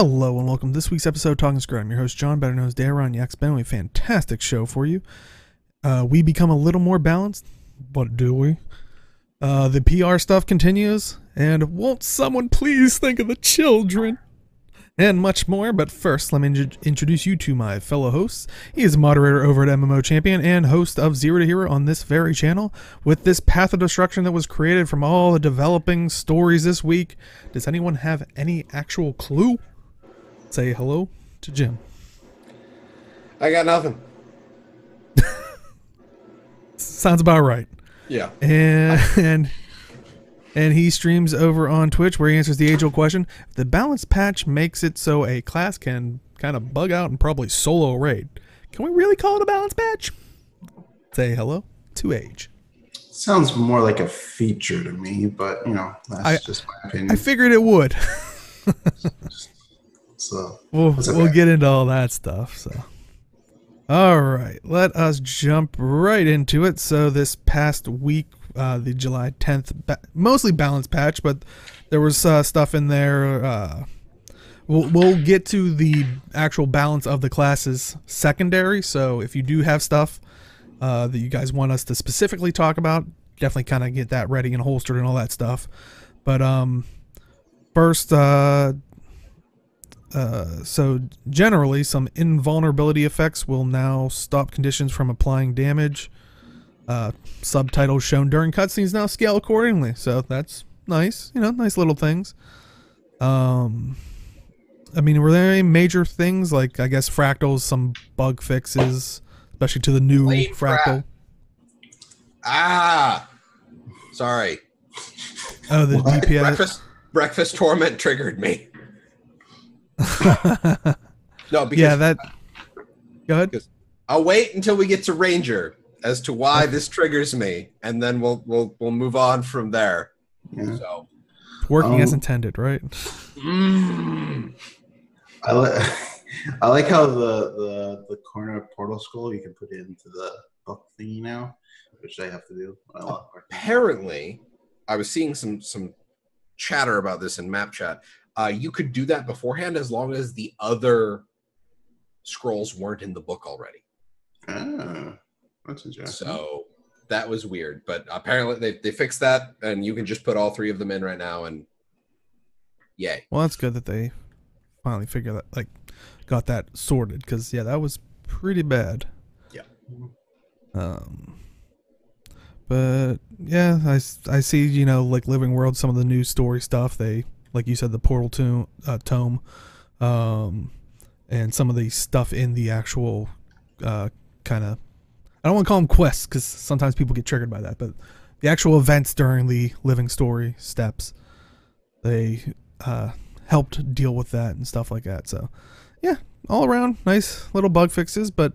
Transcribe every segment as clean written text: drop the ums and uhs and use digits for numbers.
Hello and welcome to this week's episode of Talking Skritt. I'm your host John, better known as Darren Yak's been a fantastic show for you. We become a little more balanced, but do we? The PR stuff continues, and won't someone please think of the children? And much more, but first let me introduce you to my fellow hosts. He is a moderator over at MMO Champion and host of Zero to Hero on this very channel. With this path of destruction that was created from all the developing stories this week, does anyone have any actual clue? Say hello to Jim. I got nothing. Sounds about right. Yeah. And he streams over on Twitch where he answers the age-old question. The balance patch makes it so a class can kind of bug out and probably solo raid. Can we really call it a balance patch? Say hello to Age. Sounds more like a feature to me, but you know, that's just my opinion. I figured it would. So we'll get into all that stuff. So, all right, let us jump right into it. So this past week, the July 10th, mostly balance patch, but there was stuff in there. We'll get to the actual balance of the classes secondary. So if you do have stuff that you guys want us to specifically talk about, definitely kind of get that ready and holstered and all that stuff. But first, so generally, some invulnerability effects will now stop conditions from applying damage. Subtitles shown during cutscenes now scale accordingly, so that's nice. You know, nice little things. I mean, were there any major things like, I guess, fractals, some bug fixes, especially to the new fractal? Sorry. Oh, the DPS. Breakfast torment triggered me. No, because yeah, that. Go ahead. I'll wait until we get to Ranger as to why this triggers me, and then we'll move on from there. Yeah. So working as intended, right? I like how the corner of Portal Scroll you can put it into the book thingy now, which I have to do a lot more. Apparently, I was seeing some chatter about this in map chat. You could do that beforehand as long as the other scrolls weren't in the book already. Ah, that's interesting. So that was weird, but apparently they fixed that, and you can just put all three of them in right now, and yay. Well, that's good that they finally figured that, like, got that sorted, because yeah, that was pretty bad. Yeah. But yeah, I see, you know, like Living World, some of the new story stuff, they, like you said, the Portal tome, and some of the stuff in the actual kind of, I don't want to call them quests because sometimes people get triggered by that, but the actual events during the living story steps, they helped deal with that and stuff like that. So yeah, all around nice little bug fixes, but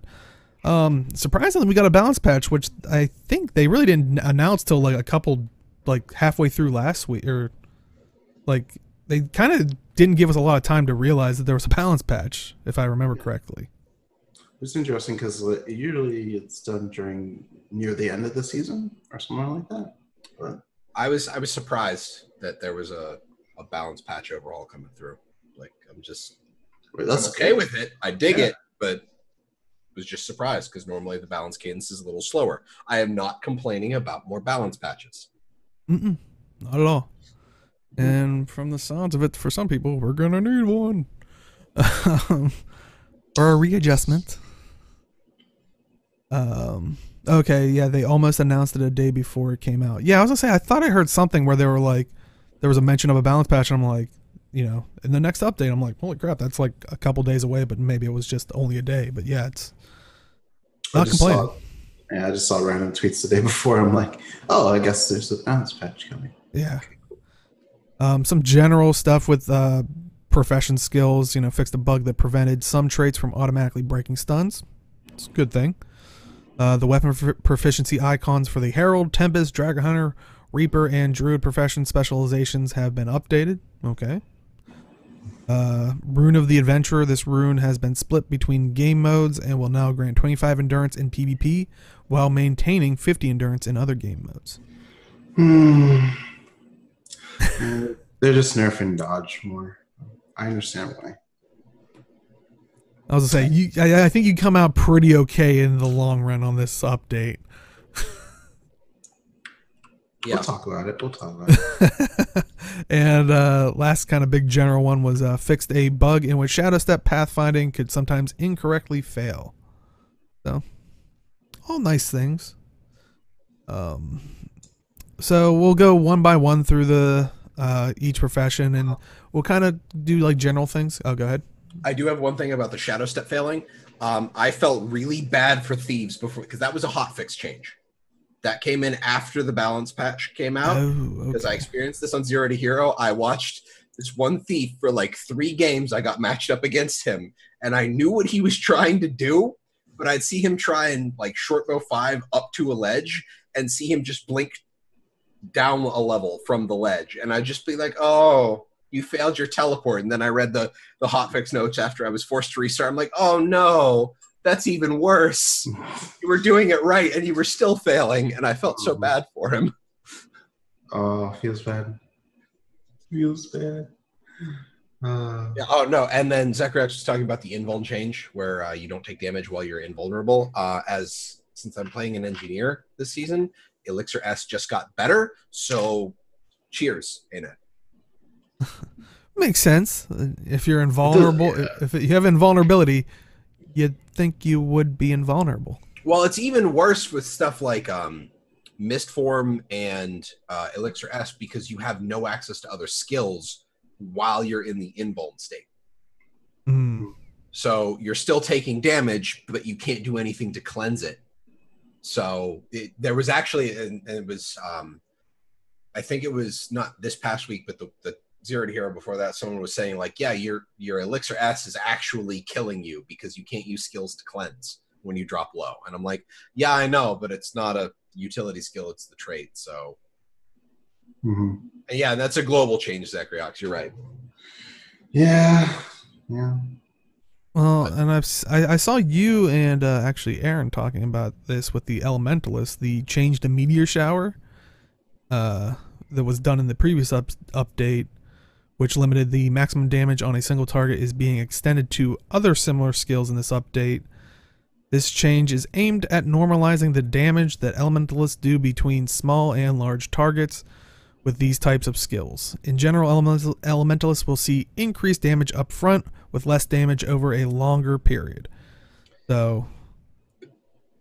surprisingly we got a balance patch, which I think they really didn't announce till like a couple, like halfway through last week, or like they kind of didn't give us a lot of time to realize that there was a balance patch, if I remember correctly. It's interesting because usually it's done near the end of the season or something like that. But I was surprised that there was a balance patch overall coming through. Like I'm okay with it. I dig it, but was just surprised because normally the balance cadence is a little slower. I am not complaining about more balance patches. Not at all. And from the sounds of it, for some people, we're gonna need one. Or a readjustment. Okay, yeah, they almost announced it a day before it came out. Yeah, I was gonna say, I thought I heard something where they were like, there was a mention of a balance patch, and I'm like, you know, in the next update, I'm like, holy crap, that's like a couple days away, but maybe it was just only a day. But yeah, it's not complaining. I just saw random tweets the day before. I'm like, oh, I guess there's a balance patch coming. Yeah. Some general stuff with profession skills, you know, fixed a bug that prevented some traits from automatically breaking stuns. It's a good thing. The weapon proficiency icons for the Herald, Tempest, Dragon Hunter, Reaper, and Druid profession specializations have been updated. Okay. Rune of the Adventurer. This rune has been split between game modes and will now grant 25 endurance in PvP while maintaining 50 endurance in other game modes. They're just nerfing dodge more. I understand why. I was gonna say I think you come out pretty okay in the long run on this update. Yeah. We'll talk about it. And last kind of big general one was fixed a bug in which Shadow Step pathfinding could sometimes incorrectly fail. So, all nice things. So we'll go one by one through the each profession, and we'll kind of do like general things. Oh, go ahead. I do have one thing about the Shadow Step failing. I felt really bad for Thieves before, because that was a hotfix change. That came in after the balance patch came out. Because I experienced this on Zero to Hero. I watched this one thief for like 3 games. I got matched up against him, and I knew what he was trying to do, but I'd see him try and like short bow 5 up to a ledge and see him just blink down a level from the ledge. And I'd just be like, oh, you failed your teleport. And then I read the hotfix notes after I was forced to restart. I'm like, oh no, that's even worse. You were doing it right and you were still failing, and I felt so bad for him. Oh, feels bad. Feels bad. Yeah, oh no, and then Zachary was talking about the invuln change where you don't take damage while you're invulnerable. Since I'm playing an engineer this season, Elixir S just got better, so cheers in it. Makes sense. If you're invulnerable, if you have invulnerability, you'd think you would be invulnerable. Well, it's even worse with stuff like Mistform and Elixir S, because you have no access to other skills while you're in the invuln state. So you're still taking damage, but you can't do anything to cleanse it. So there was actually, and it was, I think it was not this past week, but the Zero to Hero before that, someone was saying like, yeah, your Elixir S is actually killing you because you can't use skills to cleanse when you drop low. And I'm like, yeah, I know, but it's not a utility skill, it's the trait. So and yeah, that's a global change, Zachryox, you're right. Yeah. Well, and I saw you and actually Aaron talking about this with the Elementalist, the change to Meteor Shower that was done in the previous update, which limited the maximum damage on a single target, is being extended to other similar skills in this update. This change is aimed at normalizing the damage that Elementalists do between small and large targets with these types of skills. In general, Elementalists will see increased damage up front with less damage over a longer period. So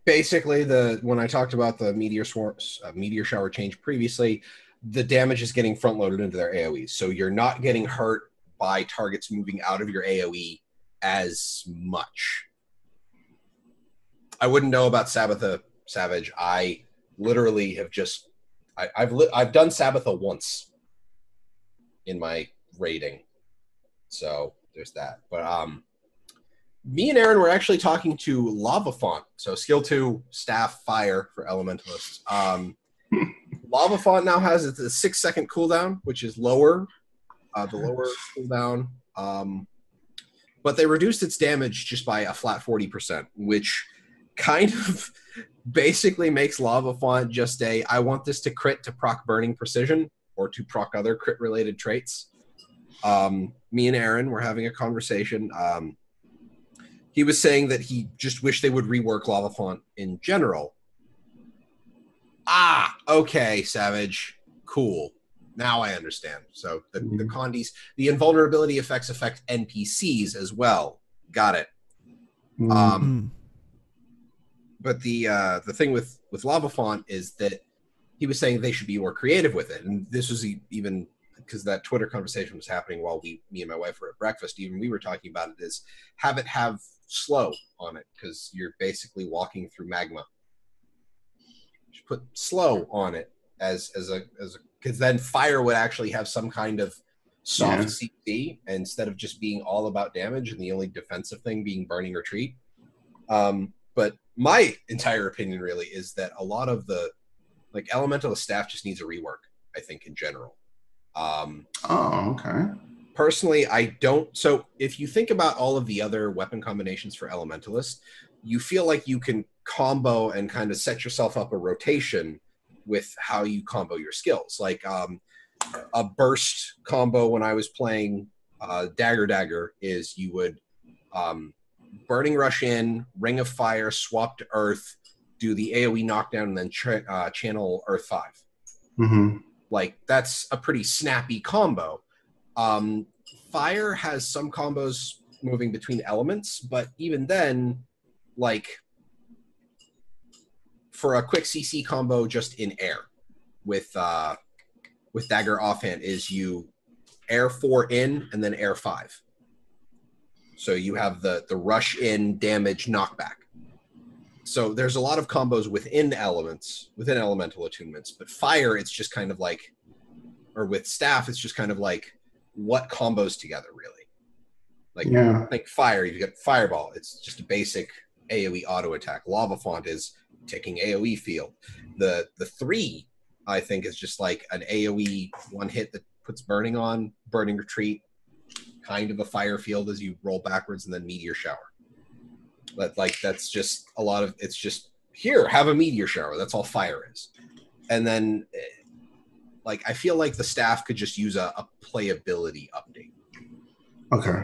basically, when I talked about the Meteor Shower change previously, the damage is getting front loaded into their AoEs. So you're not getting hurt by targets moving out of your AoE as much. I wouldn't know about Sabbatha Savage. I literally have just I've done Sabbatha once in my raiding. So there's that. But me and Aaron were actually talking to Lava Font. So skill 2 staff fire for elementalists. Lava Font now has a 6-second cooldown, which is lower, the lower cooldown. But they reduced its damage just by a flat 40%, which kind of basically makes Lava Font just I want this to crit to proc Burning Precision or to proc other crit related traits. Me and Aaron were having a conversation. He was saying that he just wished they would rework Lava Font in general. Okay, Savage. Cool. Now I understand. So the Condis, the invulnerability effects affect NPCs as well. Got it. But the thing with Lava Font is that he was saying they should be more creative with it. And this was even because that Twitter conversation was happening while me and my wife were at breakfast. Even we were talking about it, is have it have slow on it, because you're basically walking through magma. Just put slow on it as a because then fire would actually have some kind of soft CC instead of just being all about damage and the only defensive thing being burning retreat. But my entire opinion really is that a lot of the elemental staff just needs a rework, I think, in general. Okay. Personally, I don't. So if you think about all of the other weapon combinations for elementalists, you feel like you can combo and kind of set yourself up a rotation with how you combo your skills. Like a burst combo when I was playing Dagger is you would Burning Rush in, Ring of Fire, swap to Earth, do the AoE knockdown, and then channel Earth 5. Mm-hmm. Like, that's a pretty snappy combo. Fire has some combos moving between elements, but even then, like, for a quick CC combo just in air with Dagger Offhand is you air 4 in and then air 5. So you have the rush in damage knockback. So there's a lot of combos within elements, within elemental attunements, but fire, it's just kind of like, or with staff, it's just kind of like what combos together really. Like fire, you get fireball. It's just a basic AoE auto attack. Lava Font is ticking AoE field. The 3, I think, is just like an AoE one hit that puts burning on, burning retreat, kind of a fire field as you roll backwards, and then meteor shower. But like that's just a lot of, it's just here, have a meteor shower. That's all fire is. And then like I feel like the staff could just use a playability update. Okay.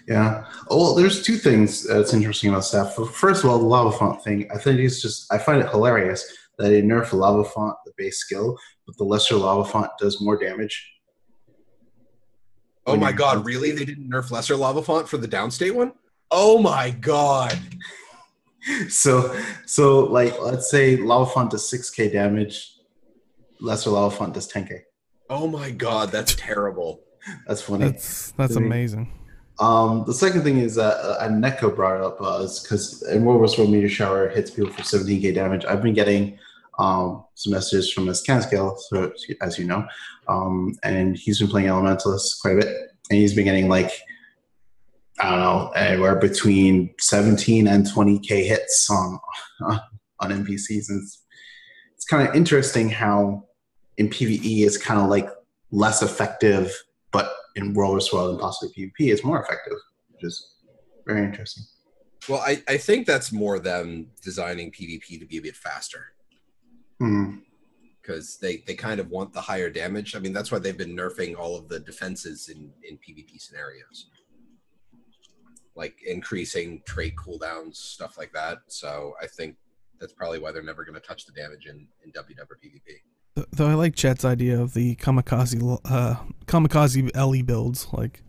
Yeah. Oh, well, there's 2 things that's interesting about staff. First of all, the lava font thing. I find it hilarious that they nerf the lava font, the base skill, but the lesser lava font does more damage. Oh my god, really? They didn't nerf lesser lava font for the downstate one? Oh my god. So like let's say lava font does 6k damage, lesser lava font does 10k. Oh my god, that's terrible. That's funny. That's amazing. The second thing is that Neko brought it up because in World War II Meteor Shower hits people for 17k damage. I've been getting some messages from his Canscale, so as you know, and he's been playing Elementalist quite a bit, and he's been getting like, I don't know, anywhere between 17 and 20k hits on NPCs. And it's kind of interesting how in PvE it's kind of like less effective, but in World War II and possibly PvP it's more effective, which is very interesting. Well, I think that's more them designing PvP to be a bit faster. Because they kind of want the higher damage. I mean, that's why they've been nerfing all of the defenses in PvP scenarios. Like increasing trait cooldowns, stuff like that. So I think that's probably why they're never going to touch the damage in PvP. Though I like Chet's idea of the kamikaze Ellie builds. Like,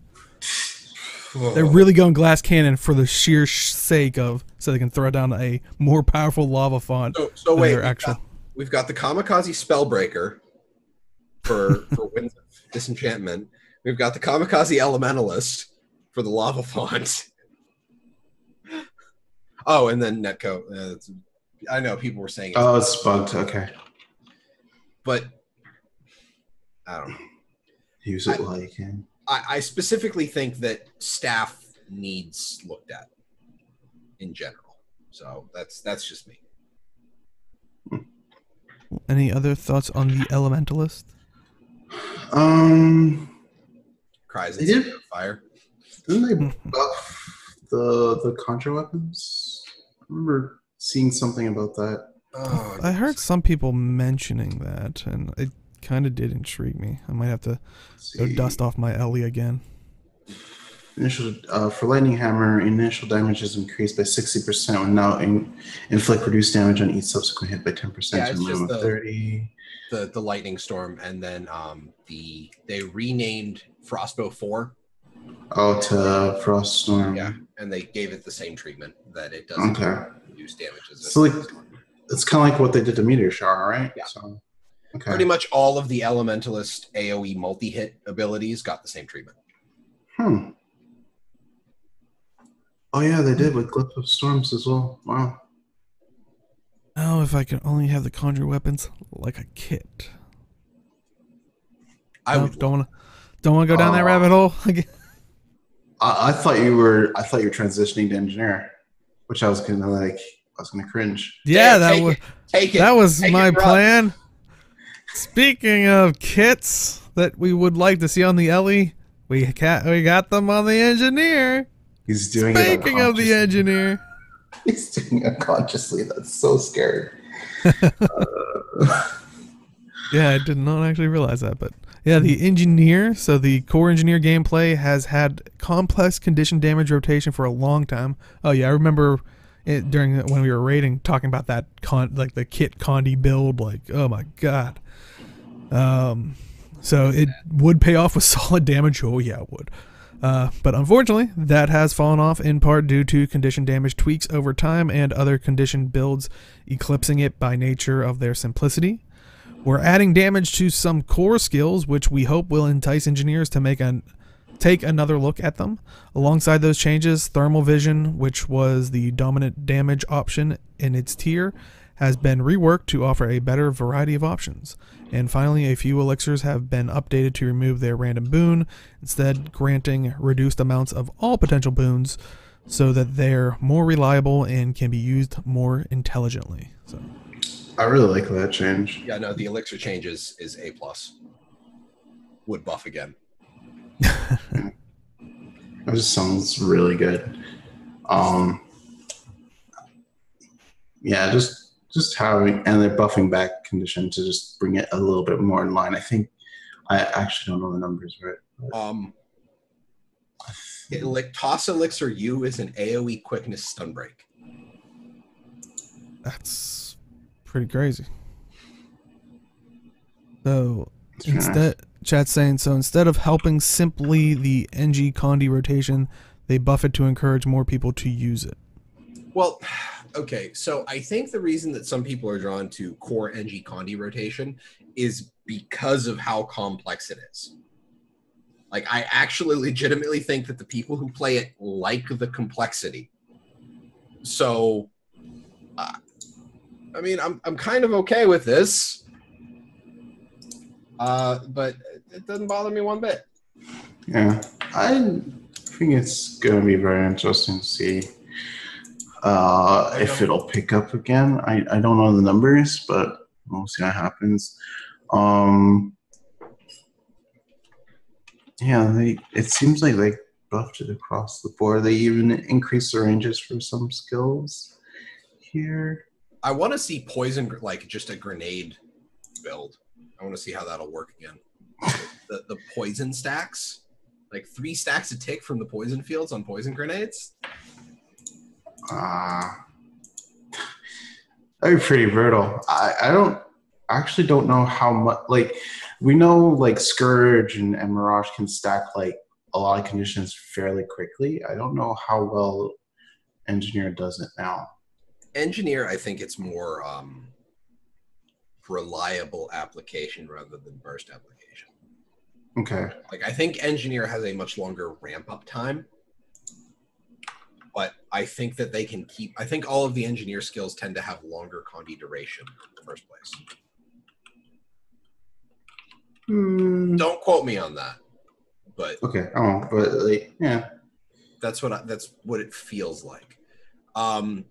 they're really going glass cannon for the sheer sake of, so they can throw down a more powerful lava font. So wait, we've got the kamikaze spellbreaker for Winds of Disenchantment. We've got the kamikaze elementalist for the lava font. Oh, and then Netco. I know people were saying it's bugged. Okay. But I don't know. Use it while you can. I specifically think that staff needs looked at in general. So that's just me. Any other thoughts on the Elementalist? Cries and fire. Didn't they buff the conjure weapons? I remember seeing something about that. Oh, I heard some people mentioning that, and it kind of did intrigue me. I might have to go dust off my Ellie again. Initial for lightning hammer, initial damage is increased by 60%. Will now inflict reduced damage on each subsequent hit by 10%. Yeah, it's just 30. The lightning storm, and then they renamed Frostbow 4. Oh, to Frost Storm. Yeah, and they gave it the same treatment that it doesn't reduce damage. So like, it's kind of like what they did to Meteor Shower, right? Yeah. So, pretty much all of the Elementalist AoE multi-hit abilities got the same treatment. Oh yeah, they did with Glyph of Storms as well. Wow. Oh, if I could only have the conjure weapons like a kit. Don't want to go down that rabbit hole again. I thought you were transitioning to engineer, which I was gonna cringe. Yeah, that was my plan. Speaking of kits that we would like to see on the Ellie, we got them on the engineer. He's doing it. Speaking of the engineer, he's doing it unconsciously. That's so scary. Yeah, I did not actually realize that, but Yeah, the engineer, so the core engineer gameplay has had complex condition damage rotation for a long time. Oh yeah, I remember it during when we were raiding talking about that like the kit Condi build. Like, oh my god. So it would pay off with solid damage. Oh yeah, it would. But unfortunately, that has fallen off in part due to condition damage tweaks over time and other condition builds eclipsing it by nature of their simplicity. We're adding damage to some core skills, which we hope will entice engineers to take another look at them. Alongside those changes, thermal vision, which was the dominant damage option in its tier, has been reworked to offer a better variety of options. And finally, a few elixirs have been updated to remove their random boon, instead granting reduced amounts of all potential boons so that they're more reliable and can be used more intelligently. So I really like that change. Yeah, no, the elixir changes is A+. Would buff again. That just sounds really good. Yeah, just having, and they're buffing back condition to just bring it a little bit more in line. I think I actually don't know the numbers right. Toss Elixir U is an AoE quickness stun break. that's pretty crazy. So chat's saying, so instead of helping simply the NG Condi rotation, they buff it to encourage more people to use it. Well, okay, so I think the reason that some people are drawn to core NG Condi rotation is because of how complex it is. Like, I actually legitimately think that the people who play it like the complexity. So, I mean, I'm kind of okay with this, but it doesn't bother me one bit. Yeah, I think it's going to be very interesting to see if it'll pick up again. I don't know the numbers, but we'll see what happens. Yeah, it seems like they buffed it across the board. They even increased the ranges for some skills here. I want to see poison, like just a grenade build. I want to see how that'll work again. The poison stacks, like 3 stacks a tick from the poison fields on poison grenades. That'd be pretty brutal. I actually don't know how much. Like, we know like Scourge and Mirage can stack like a lot of conditions fairly quickly. I don't know how well Engineer does it now. Engineer, I think it's more reliable application rather than burst application. Okay. Like, I think Engineer has a much longer ramp up time, but I think that they can keep. I think all of the Engineer skills tend to have longer Condi duration in the first place. Don't quote me on that, but okay. Oh, but like, yeah, that's what it feels like. And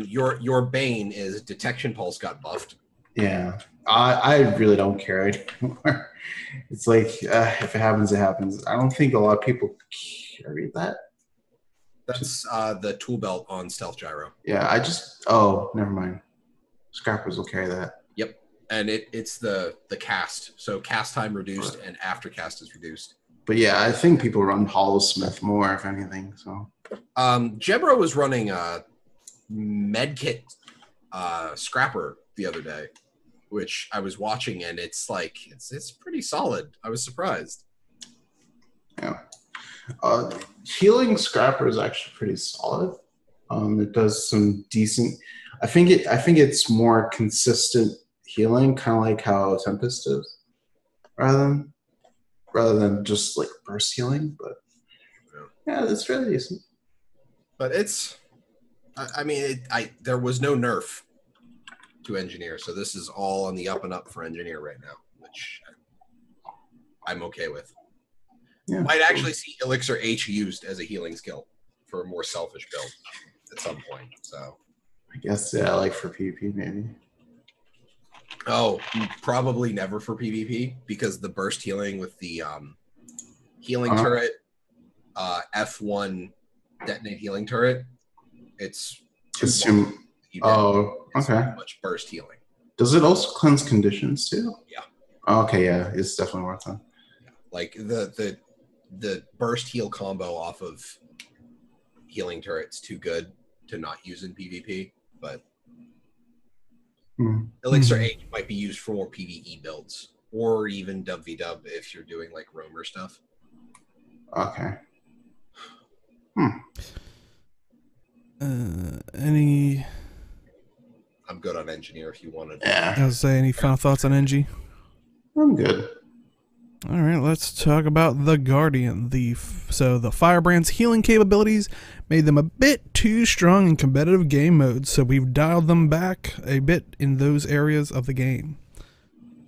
your bane is detection pulse got buffed. Yeah, I really don't care anymore. It's like if it happens, it happens. I don't think a lot of people carry that. That's the tool belt on Stealth Gyro. Yeah, never mind. Scrappers will carry that. Yep, and it's the cast. So cast time reduced and after cast is reduced. But yeah, I think people run Hollow Smith more, if anything. So Jebro was running Medkit Scrapper the other day, which I was watching, and it's like it's pretty solid. I was surprised. Yeah, healing Scrapper is actually pretty solid. It does some decent. I think it's more consistent healing, kind of like how Tempest is, rather than just like burst healing. But yeah, it's really decent. But I mean, there was no nerf to Engineer, so this is all on the up and up for Engineer right now, which I'm okay with. Yeah. Might actually see Elixir H used as a healing skill for a more selfish build at some point. So I guess, yeah, like for PvP maybe. Oh, probably never for PvP, because the burst healing with the healing turret, F1 detonate healing turret, it's too okay. much burst healing. Does it also cleanse conditions too? Yeah. Okay, yeah, it's definitely worth it. Like the burst heal combo off of healing turret's too good to not use in PvP, but Elixir H might be used for more PvE builds, or even dub if you're doing like roamer stuff. Okay. Any? I'm good on engineer if you wanted. Yeah. I was say any final thoughts on NG? I'm good. All right, let's talk about the Guardian. So the Firebrand's healing capabilities made them a bit too strong in competitive game modes, so we've dialed them back a bit in those areas of the game.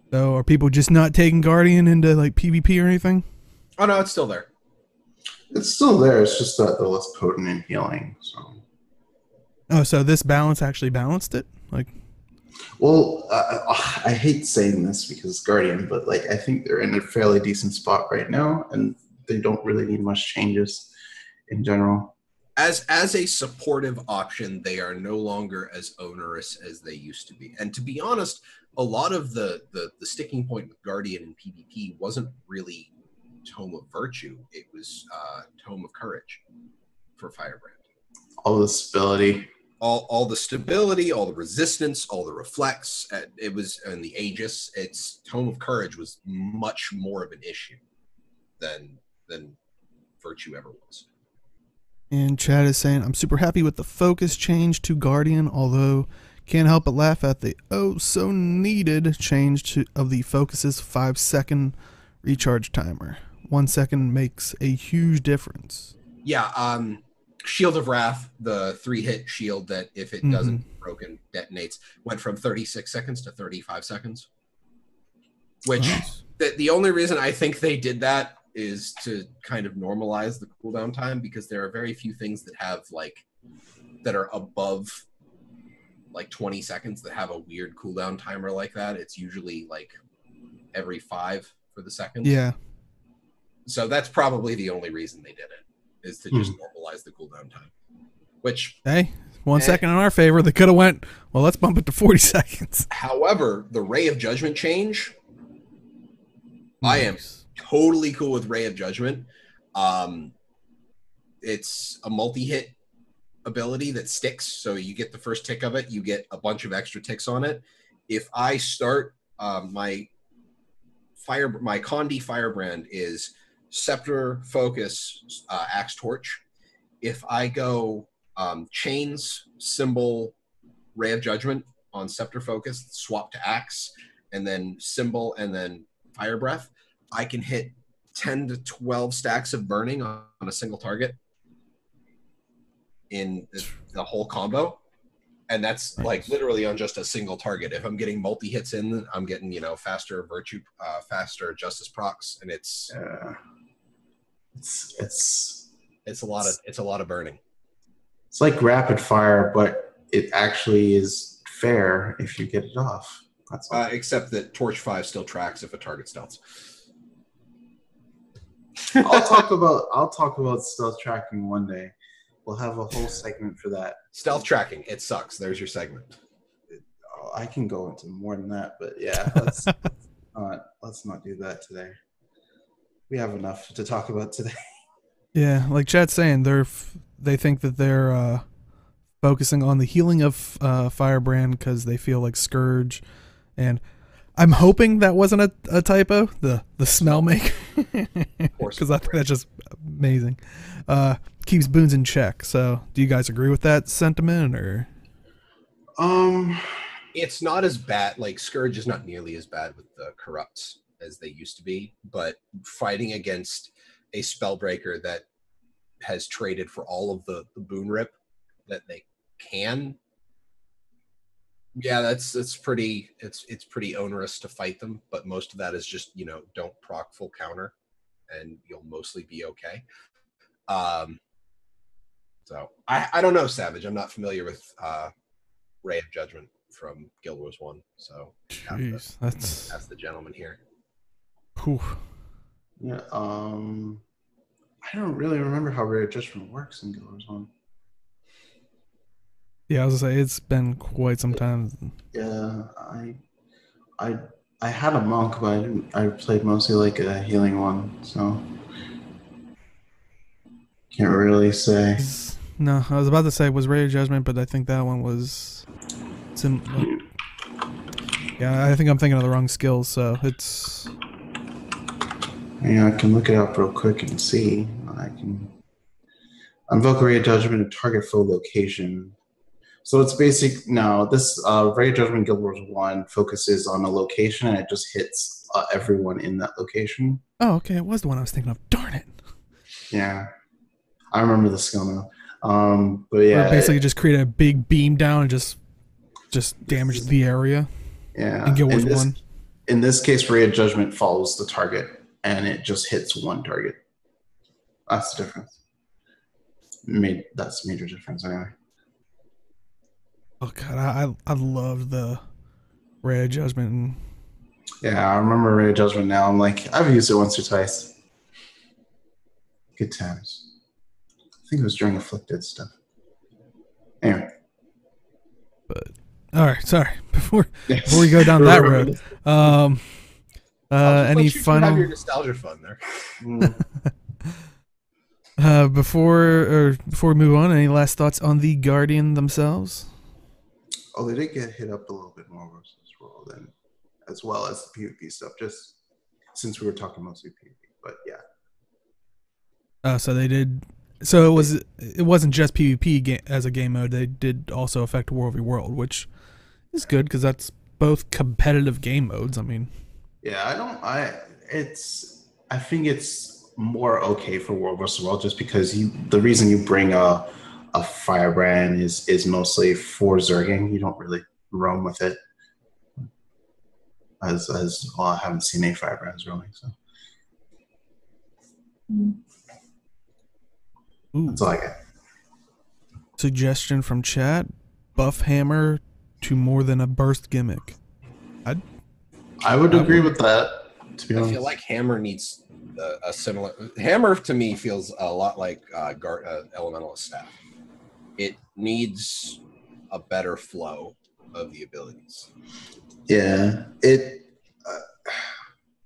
So are people just not taking Guardian into like PvP or anything? Oh no, it's still there. It's still there. It's just that they're less potent in healing. So. Oh, so this balance actually balanced it? Like, well, I hate saying this because Guardian, but like I think they're in a fairly decent spot right now, and they don't really need much changes in general. As a supportive option, they are no longer as onerous as they used to be. And to be honest, a lot of the sticking point with Guardian in PvP wasn't really Tome of Virtue. It was Tome of Courage for Firebrand. All the stability. All the stability, all the resistance, all the reflex. It was in the Aegis. Its Tome of Courage was much more of an issue than Virtue ever was. And Chad is saying, I'm super happy with the focus change to Guardian, although can't help but laugh at the so needed change of the focus's 5-second recharge timer. 1 second makes a huge difference. Yeah, Shield of Wrath, the 3-hit shield that if it doesn't broken detonates, went from 36 seconds to 35 seconds. Which the only reason I think they did that is to kind of normalize the cooldown time, because there are very few things that have that are above 20 seconds that have a weird cooldown timer like that. It's usually every 5 for the seconds. Yeah. So that's probably the only reason they did it, is to just normalize the cooldown time. Which, hey, 1 second in our favor. They could have went, well, let's bump it to 40 seconds. However, the Ray of Judgment change, I am totally cool with Ray of Judgment. It's a multi-hit ability that sticks, so you get the first tick of it, you get a bunch of extra ticks on it. If I start my Condi Firebrand is Scepter, Focus, Axe, Torch. If I go Chains, Symbol, Ray of Judgment on Scepter, Focus, swap to Axe, and then Symbol, and then Fire Breath, I can hit 10 to 12 stacks of burning on a single target in the whole combo. And that's literally on just a single target. If I'm getting multi-hits in, I'm getting, faster Virtue, faster Justice procs, and it's a lot of burning. It's like rapid fire, but it actually is fair if you get it off. That's all. Except that Torch 5 still tracks if a target stealths. I'll talk about stealth tracking one day. We'll have a whole segment for that. Stealth tracking, it sucks. There's your segment. I can go into more than that, but yeah, let's not do that today. We have enough to talk about today. Yeah, like Chad's saying, they think that they're focusing on the healing of Firebrand because they feel like Scourge, and I'm hoping that wasn't a typo. The smell maker, because I think that's just amazing. Keeps boons in check. So, do you guys agree with that sentiment, or? It's not as bad. Scourge is not nearly as bad with the corrupts as they used to be, but fighting against a spellbreaker that has traded for all of the boon rip that they can. Yeah, it's pretty onerous to fight them, but most of that is just, don't proc full counter and you'll mostly be okay. So I don't know, Savage. I'm not familiar with Ray of Judgment from Guild Wars 1. So jeez, that's the gentleman here. Whew. Yeah, I don't really remember how Ray of Judgment works in Guild Wars 1. Yeah, I was gonna say it's been quite some time. Yeah, I I had a monk, but I didn't. I played mostly like a healing one, so can't really say. No, I was about to say it was Ray of Judgment, but I think that one was yeah, I think I'm thinking of the wrong skills, so it's Yeah, I can look it up real quick and see. I can invoke a ray of judgment and target full location. So it's basic. No, this ray of judgment Guild Wars 1 focuses on a location and it just hits everyone in that location. oh, okay, it was the one I was thinking of. Darn it. Yeah, I remember the skill now. But yeah, Where basically just create a big beam down and just damage the area. yeah. In Guild Wars 1. In this case, ray of judgment follows the target and it just hits one target. That's the difference. That's a major difference anyway. Oh god, I love the Ray of Judgment. Yeah, I remember ray of judgment now. I'm like, I've used it once or twice. Good times. I think it was during afflicted stuff. Anyway. But all right, sorry. Before we go down that road, any final? Have your nostalgia fun there. Before we move on, any last thoughts on the Guardian themselves? Oh, they did get hit up a little bit more versus World, and as well as the PvP stuff. Just since we were talking mostly PvP, but yeah. So they did. So it wasn't just PvP as a game mode. They did also affect World v World, which is good because that's both competitive game modes. I mean, yeah, I think it's more okay for World vs. World just because the reason you bring a firebrand is mostly for zerging. You don't really roam with it. As well, I haven't seen any firebrands roaming, so that's all I got. Suggestion from chat: buff hammer to more than a burst gimmick. I would agree with that. To be honest, I feel like hammer needs a similar. Hammer to me feels a lot like elemental staff. It needs a better flow of the abilities. Yeah,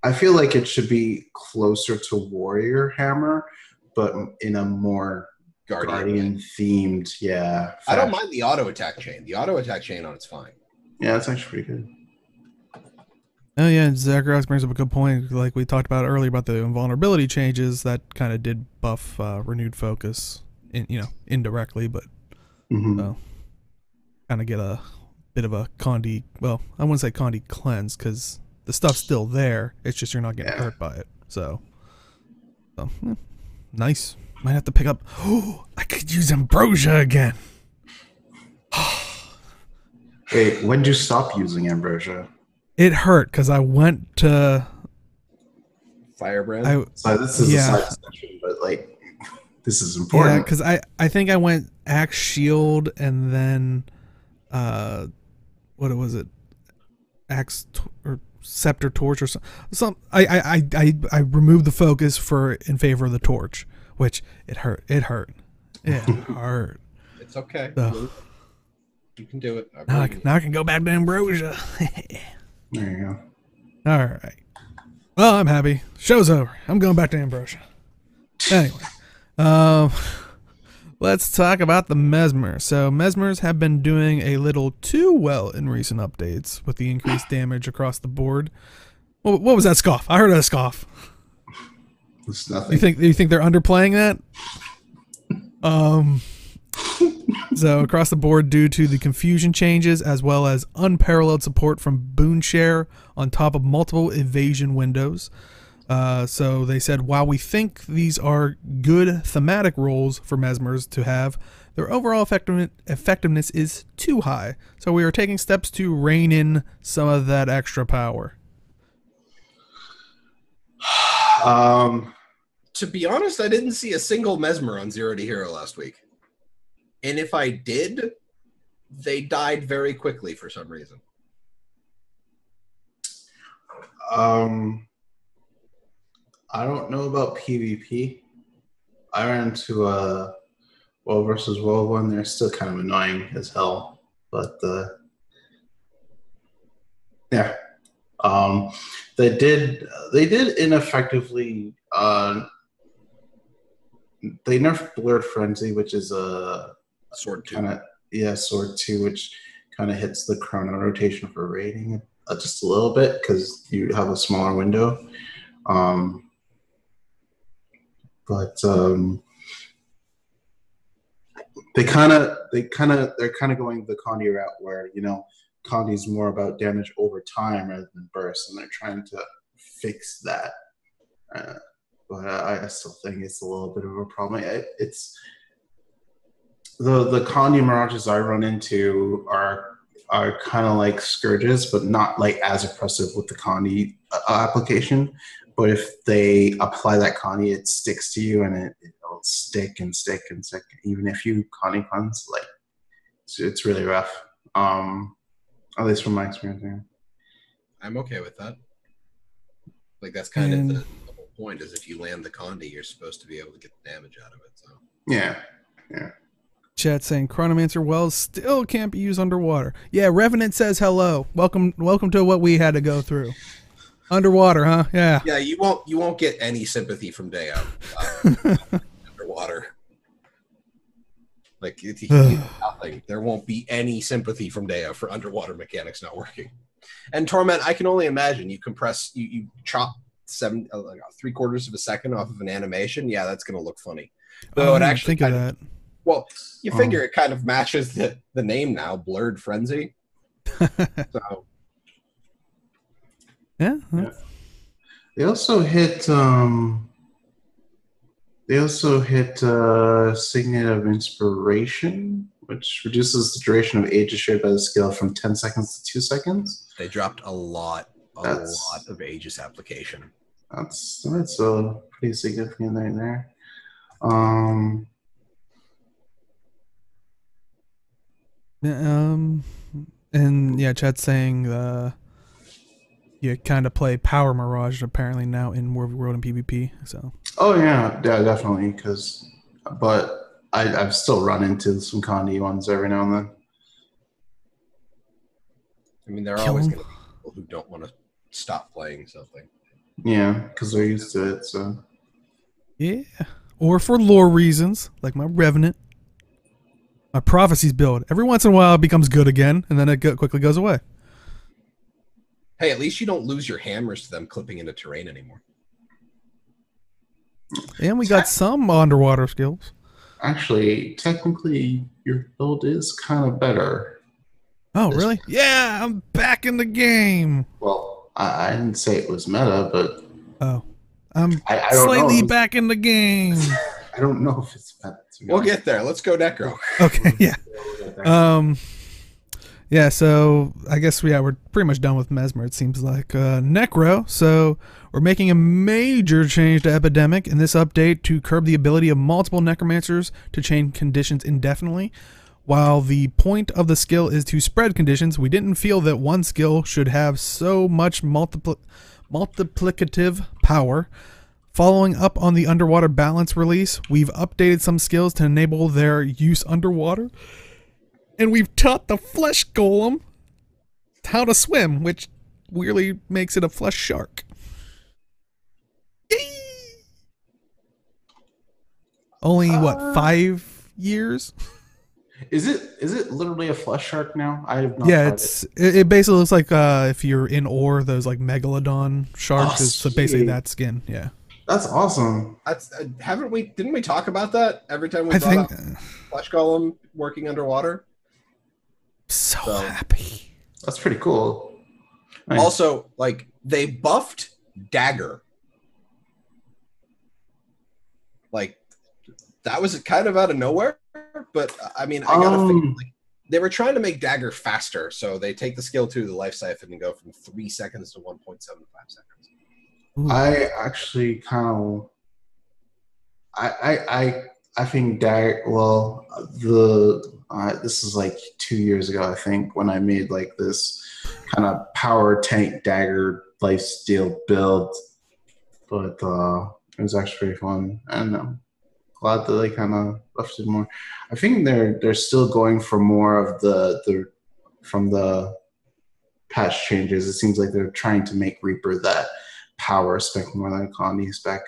I feel like it should be closer to Warrior Hammer, but in a more Guardian themed. Yeah, I don't mind the auto attack chain. The auto attack chain on it's fine. Yeah, that's actually pretty good. Oh yeah, Zacharias brings up a good point. Like we talked about earlier about the invulnerability changes, that kind of did buff renewed focus, indirectly, but kind of get a bit of a Condi. Well, I wouldn't say Condi cleanse because the stuff's still there. It's just you're not getting hurt by it. So nice. Might have to pick up. Oh, I could use Ambrosia again. Wait, when did you stop using Ambrosia? It hurt because I went to Firebrand. So this is a side session, but like this is important. Yeah, because I think I went Axe Shield and then what was it? Axe or Scepter Torch or some. I removed the focus in favor of the torch, which it hurt. It hurt. It's okay. So, you can do it. Now I can go back to Ambrosia. There you go. All right. Well, I'm happy. Show's over. I'm going back to Ambrosia. Anyway, let's talk about the Mesmer. So Mesmers have been doing a little too well in recent updates with the increased damage across the board. What was that scoff? I heard a scoff. It's nothing. You think they're underplaying that? So across the board, due to the confusion changes as well as unparalleled support from Boon Share on top of multiple evasion windows. So they said, while we think these are good thematic roles for Mesmers to have, their overall effectiveness is too high. So we are taking steps to rein in some of that extra power. To be honest, I didn't see a single Mesmer on Zero to Hero last week. And if I did, they died very quickly for some reason. I don't know about PvP. I ran into World versus World one, they're still kind of annoying as hell. But yeah, they did ineffectively. They nerfed Blurred Frenzy, which is a Sword 2. kind of Sword 2, which kind of hits the chrono rotation for rating just a little bit because you have a smaller window. But they're kind of going the Condi route where, you know, Condi's more about damage over time rather than burst, and they're trying to fix that. But I still think it's a little bit of a problem. It's the Condi Mirages I run into are kind of like Scourges, but not like as oppressive with the Condi application. But if they apply that Condi, it sticks to you, and it'll stick and stick and stick. Even if you Condi cleanse, like it's really rough. At least from my experience. Yeah. I'm okay with that. Like that's kind of the whole point. Is if you land the Condi, you're supposed to be able to get the damage out of it. So yeah. Chat saying Chronomancer Wells still can't be used underwater. Yeah, Revenant says hello. Welcome to what we had to go through. Underwater, huh? Yeah. Yeah, you won't get any sympathy from Deo underwater. Like nothing. There won't be any sympathy from Deo for underwater mechanics not working. And Torment, I can only imagine you compress, you chop 3/4 of a second off of an animation. Yeah, that's gonna look funny. Though it actually think of that. Well, you figure it kind of matches the name now, Blurred Frenzy. So yeah. They also hit Signet of Inspiration, which reduces the duration of Aegis shared by the skill from 10 seconds to 2 seconds. They dropped a lot of Aegis application. That's a pretty significant right there. And yeah, chat's saying you kind of play Power Mirage apparently now in War of the World and PvP. So. Oh yeah, definitely. But I've still run into some Condi ones every now and then. I mean, there are always going to be people who don't want to stop playing something. Yeah, because they're used to it. So. Yeah, or for lore reasons, like my Revenant. My Prophecies build. Every once in a while it becomes good again, and then it quickly goes away. Hey, at least you don't lose your hammers to them clipping into terrain anymore. And we got some underwater skills. Actually, technically, your build is kind of better. Oh, really? Yeah, I'm back in the game. Well, I didn't say it was meta, but... Oh. I'm I don't slightly know. back in the game. I don't know if it's meta. We'll get there. Let's go Necro. Okay, yeah. Yeah, so I guess we're pretty much done with Mesmer, it seems like. Necro, so we're making a major change to Epidemic in this update to curb the ability of multiple Necromancers to change conditions indefinitely. While the point of the skill is to spread conditions, we didn't feel that one skill should have so much multiplicative power. Following up on the Underwater Balance release, we've updated some skills to enable their use underwater. And we've taught the Flesh Golem how to swim, which weirdly makes it a flesh shark. Yay! Only, 5 years? Is it literally a flesh shark now? I have not. Yeah, it basically looks like if you're in ore, those like megalodon sharks. So basically that skin. Yeah, that's awesome. That's didn't we talk about that every time we brought up Flesh Golem working underwater? So happy. That's pretty cool. Nice. Also, like they buffed Dagger. Like that was kind of out of nowhere, but I mean, I gotta think. Like, they were trying to make Dagger faster, so they take the skill 2, the Life Siphon, and go from 3 seconds to 1.75 seconds. Ooh. I actually kind of, I think Dagger. Well, this is like 2 years ago, I think, when I made like this kind of power tank Dagger lifesteal build, but it was actually pretty fun. And glad that they kind of left it more. I think they're still going for more of the from the patch changes. It seems like they're trying to make Reaper that power spec more than Connie spec.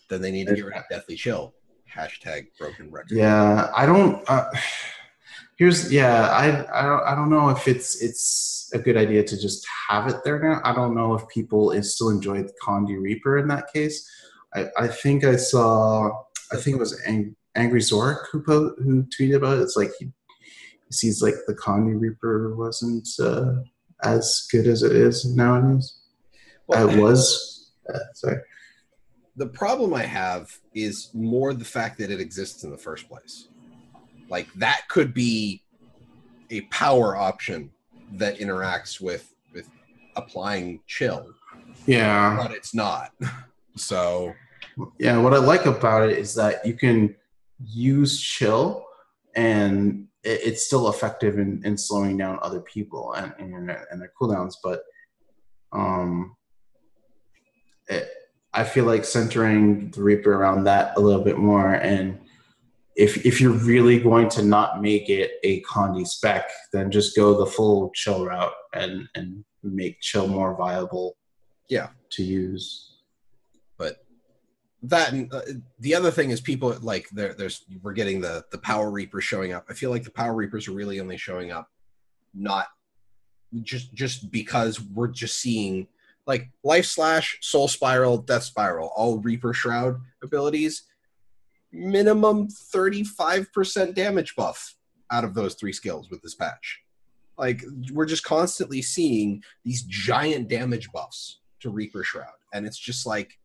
Then they need to get rid of Deathly Chill. Hashtag broken record. Yeah, I don't. I don't know if it's a good idea to just have it there now. I don't know if people still enjoy the Condi Reaper in that case. I think I saw. I think it was Angry Zorik who tweeted about it. It's like he sees like the Condi Reaper wasn't as good as it is nowadays. Well, it was. Sorry. The problem I have is more the fact that it exists in the first place. Like, that could be a power option that interacts with applying chill. Yeah. But it's not. So. Yeah, what I like about it is that you can use chill and it's still effective in slowing down other people and their cooldowns, but I feel like centering the Reaper around that a little bit more, and if you're really going to not make it a Condi spec, then just go the full chill route and make chill more viable. Yeah, to use. But that the other thing is people like we're getting the Power Reapers showing up. I feel like the Power Reapers are really only showing up not just because we're just seeing like Life Slash, Soul Spiral, Death Spiral, all Reaper Shroud abilities, minimum 35% damage buff out of those 3 skills with this patch. Like, we're just constantly seeing these giant damage buffs to Reaper Shroud, and it's just like,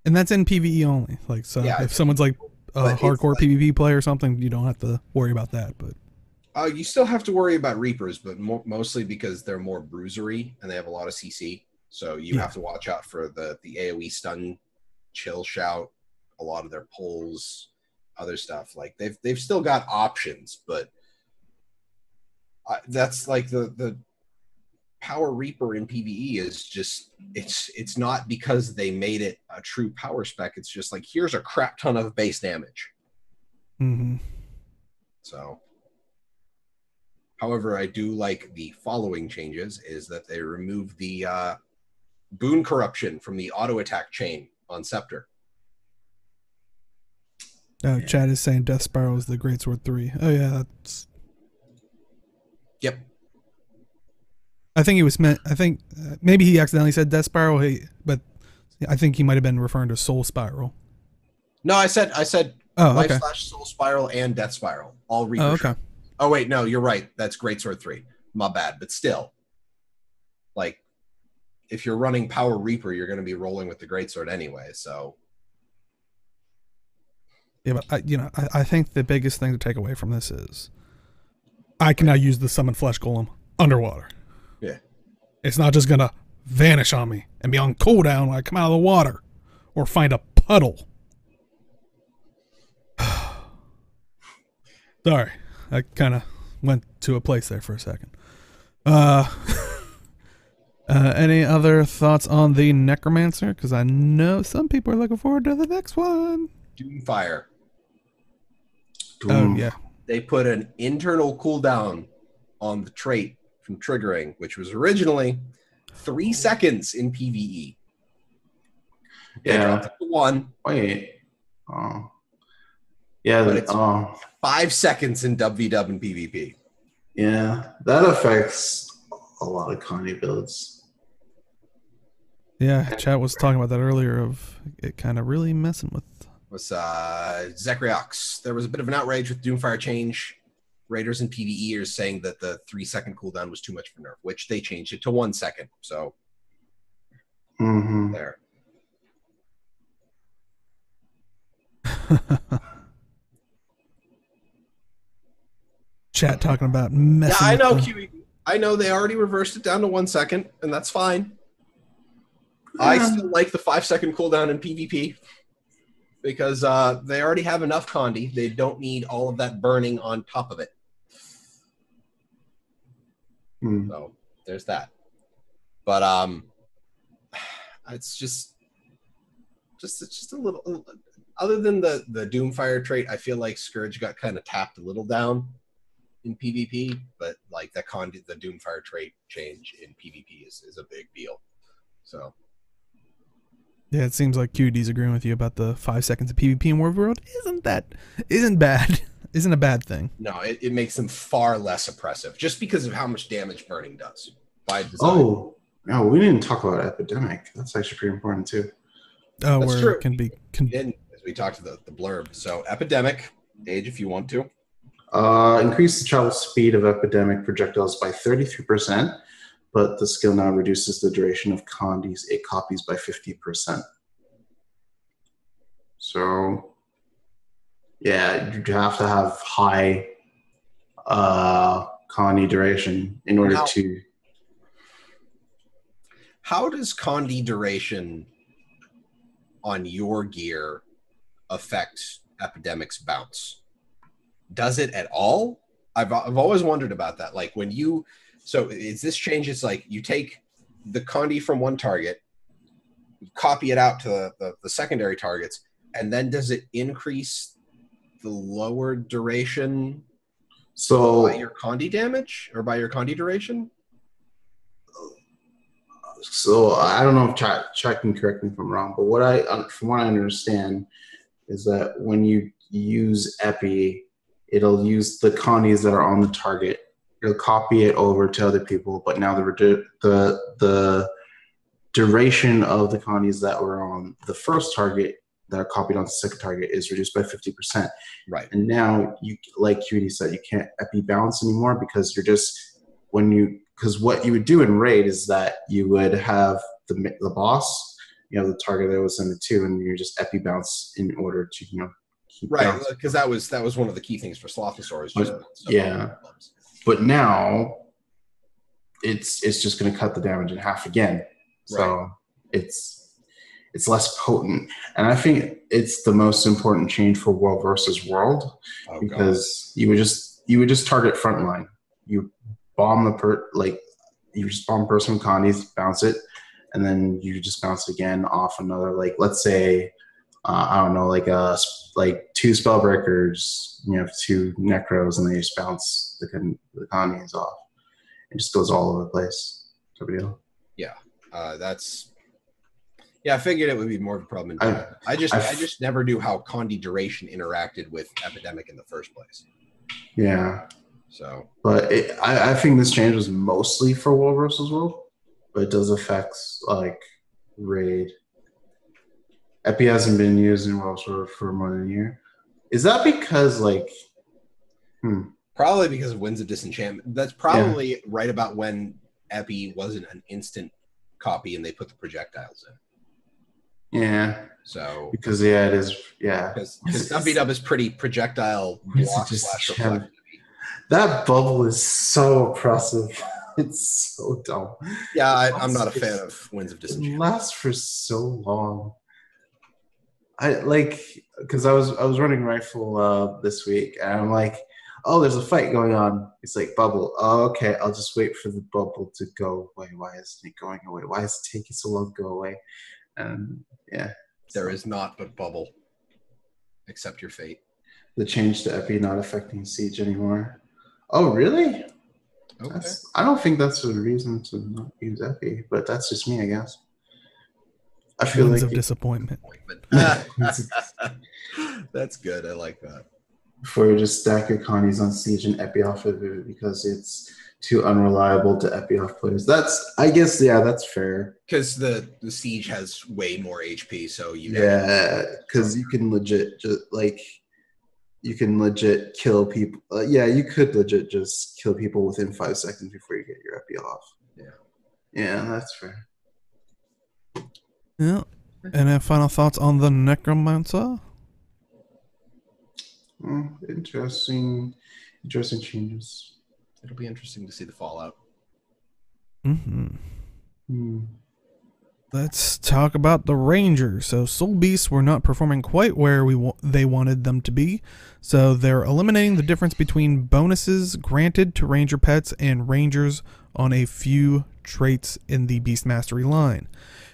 and that's in PvE only. Like, so yeah, if someone's like a hardcore like, PvP player or something, you don't have to worry about that. But you still have to worry about Reapers, but mostly because they're more bruisery and they have a lot of CC. So you have to watch out for the AoE stun, chill shout, a lot of their pulls, other stuff. Like, they've still got options, but that's like the Power Reaper in PvE is just it's not because they made it a true power spec. It's just like, here's a crap ton of base damage. Mm-hmm. So, however, I do like the following changes is that they remove the boon corruption from the auto attack chain on Scepter. Chad is saying Death Spiral is the Greatsword 3. Oh yeah, that's. Yep. I think he was meant. I think maybe he accidentally said Death Spiral, but I think he might have been referring to Soul Spiral. No, I said. Life Slash Soul Spiral and Death Spiral, all Reaper. Oh, okay. Oh wait, no, you're right. That's Greatsword 3. My bad, but still, like, if you're running Power Reaper, you're going to be rolling with the Greatsword anyway. So. Yeah, but I think the biggest thing to take away from this is I can now use the Summon Flesh Golem underwater. Yeah. It's not just going to vanish on me and be on cooldown when I come out of the water or find a puddle. Sorry. I kind of went to a place there for a second. Any other thoughts on the Necromancer? Because I know some people are looking forward to the next one. Doomfire. Oh, yeah. They put an internal cooldown on the trait from triggering, which was originally 3 seconds in PvE. They dropped it to 1. Wait. Oh. Yeah. But it's 5 seconds in WV and PvP. Yeah. That affects a lot of Connie builds. Yeah. Chat was talking about that earlier of it kind of really messing with. Was Zekriox. There was a bit of an outrage with Doomfire change. Raiders and PvEers saying that the 3 second cooldown was too much for nerf, which they changed it to 1 second. So there. Chat talking about messing. Yeah, I know, QE. I know they already reversed it down to 1 second, and that's fine. I still like the 5 second cooldown in PvP. Because they already have enough Condi. They don't need all of that burning on top of it. So there's that. But it's just a little. Other than the Doomfire trait, I feel like Scourge got kind of tapped a little down in PvP, but like the Doomfire trait change in PvP is a big deal. So Yeah, it seems like QD's agreeing with you about the 5 seconds of PvP in World isn't bad. Isn't a bad thing. No, it makes them far less oppressive just because of how much damage burning does by design. Oh, no, we didn't talk about Epidemic. That's actually pretty important too. Oh, That's where true. it can be. As we talked to the blurb. So Epidemic, Age, if you want to. Increase the travel speed of Epidemic projectiles by 33%, but the skill now reduces the duration of Condi's 8 copies by 50%. So, yeah, you have to have high Condi duration in order to... How does Condi duration on your gear affect Epidemic's bounce? Does it at all? I've always wondered about that. Like when you, so is this change? It's like you take the Condi from one target, you copy it out to the secondary targets, and then does it increase the lower duration by your Condi damage or by your Condi duration? So I don't know if chat can correct me if I'm wrong, but from what I understand is that when you use Epi, it'll use the Condis that are on the target. It'll copy it over to other people, but now the duration of the Condis that were on the first target that are copied on the second target is reduced by 50%. Right. And now, you, like QD said, you can't Epi balance anymore because you're just because what you would do in raid is that you would have the boss, the target that was in the 2, and you just Epi bounce in order to keep right, because that was one of the key things for Slothosaurus. But now it's just going to cut the damage in half again, so it's less potent, and I think it's the most important change for World versus World because you would just target frontline. You bomb you just bomb person with Condis, bounce it, and then you just bounce it again off another, let's say, I don't know, like 2 Spellbreakers, 2 Necros, and then you just bounce the Condis off. It just goes all over the place. Type of deal. Yeah, I figured it would be more of a problem. I just never knew how Condi duration interacted with Epidemic in the first place. Yeah. So, but I think this change was mostly for World versus World, but it does affect raid. Epi hasn't been used in World for more than a year. Is that because Probably because of Winds of Disenchantment. That's probably right about when Epi wasn't an instant copy and they put the projectiles in. Yeah. So because it is because Dub is pretty projectile block / reflect. That bubble is so oppressive. It's so dumb. Yeah, I'm not a fan of Winds of Disenchantment. It lasts for so long. Because I was running rifle this week, and I'm like, oh, there's a fight going on. It's like bubble. Oh, okay, I'll just wait for the bubble to go away. Why isn't it going away? Why is it taking so long to go away? And yeah, there is not but bubble. Accept your fate. The change to Epi not affecting Siege anymore. Oh, really? Okay. I don't think that's a reason to not use Epi, but that's just me, I guess. I feel Winds of disappointment. That's good. I like that. Before you just stack your Condis on Siege and Epi off of it because it's too unreliable to Epi off players. That's fair. Because the Siege has way more HP, so because you can legit kill people. You could legit just kill people within 5 seconds before you get your Epi off. Yeah, that's fair. Yeah. And final thoughts on the Necromancer? Interesting changes. It'll be interesting to see the fallout. Let's talk about the Rangers. So Soul Beasts were not performing quite where they wanted them to be. So they're eliminating the difference between bonuses granted to Ranger pets and Rangers on a few traits in the Beast Mastery line.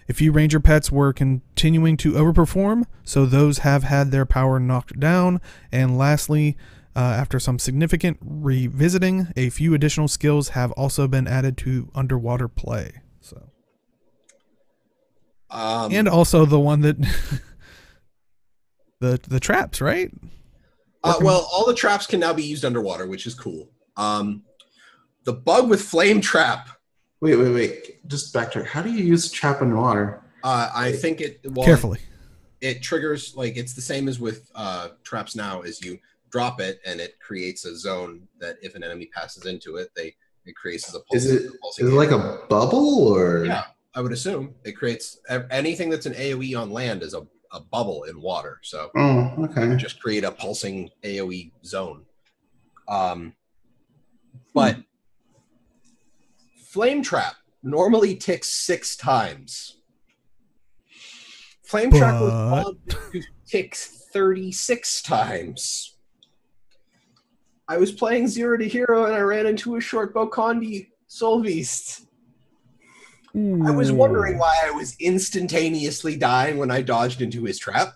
A few ranger pets were continuing to overperform, so those have had their power knocked down. And lastly, after some significant revisiting, a few additional skills have also been added to underwater play. So, and also the one that the traps, right? Well, all the traps can now be used underwater, which is cool. The bug with flame trap. Wait. Just backtrack. How do you use trap underwater? I think carefully. It triggers, like, it's the same as with traps now, is you drop it and it creates a zone that if an enemy passes into it, it creates as a pulse. Is it like a bubble or? Yeah, I would assume it creates anything that's an AoE on land is a bubble in water. So okay, just create a pulsing AoE zone. But flame trap normally ticks 6 times. Flame trap was bugged to tick 36 times. I was playing 0 to Hero and I ran into a shortbow Condi Soul Beast. I was wondering why I was instantaneously dying when I dodged into his trap.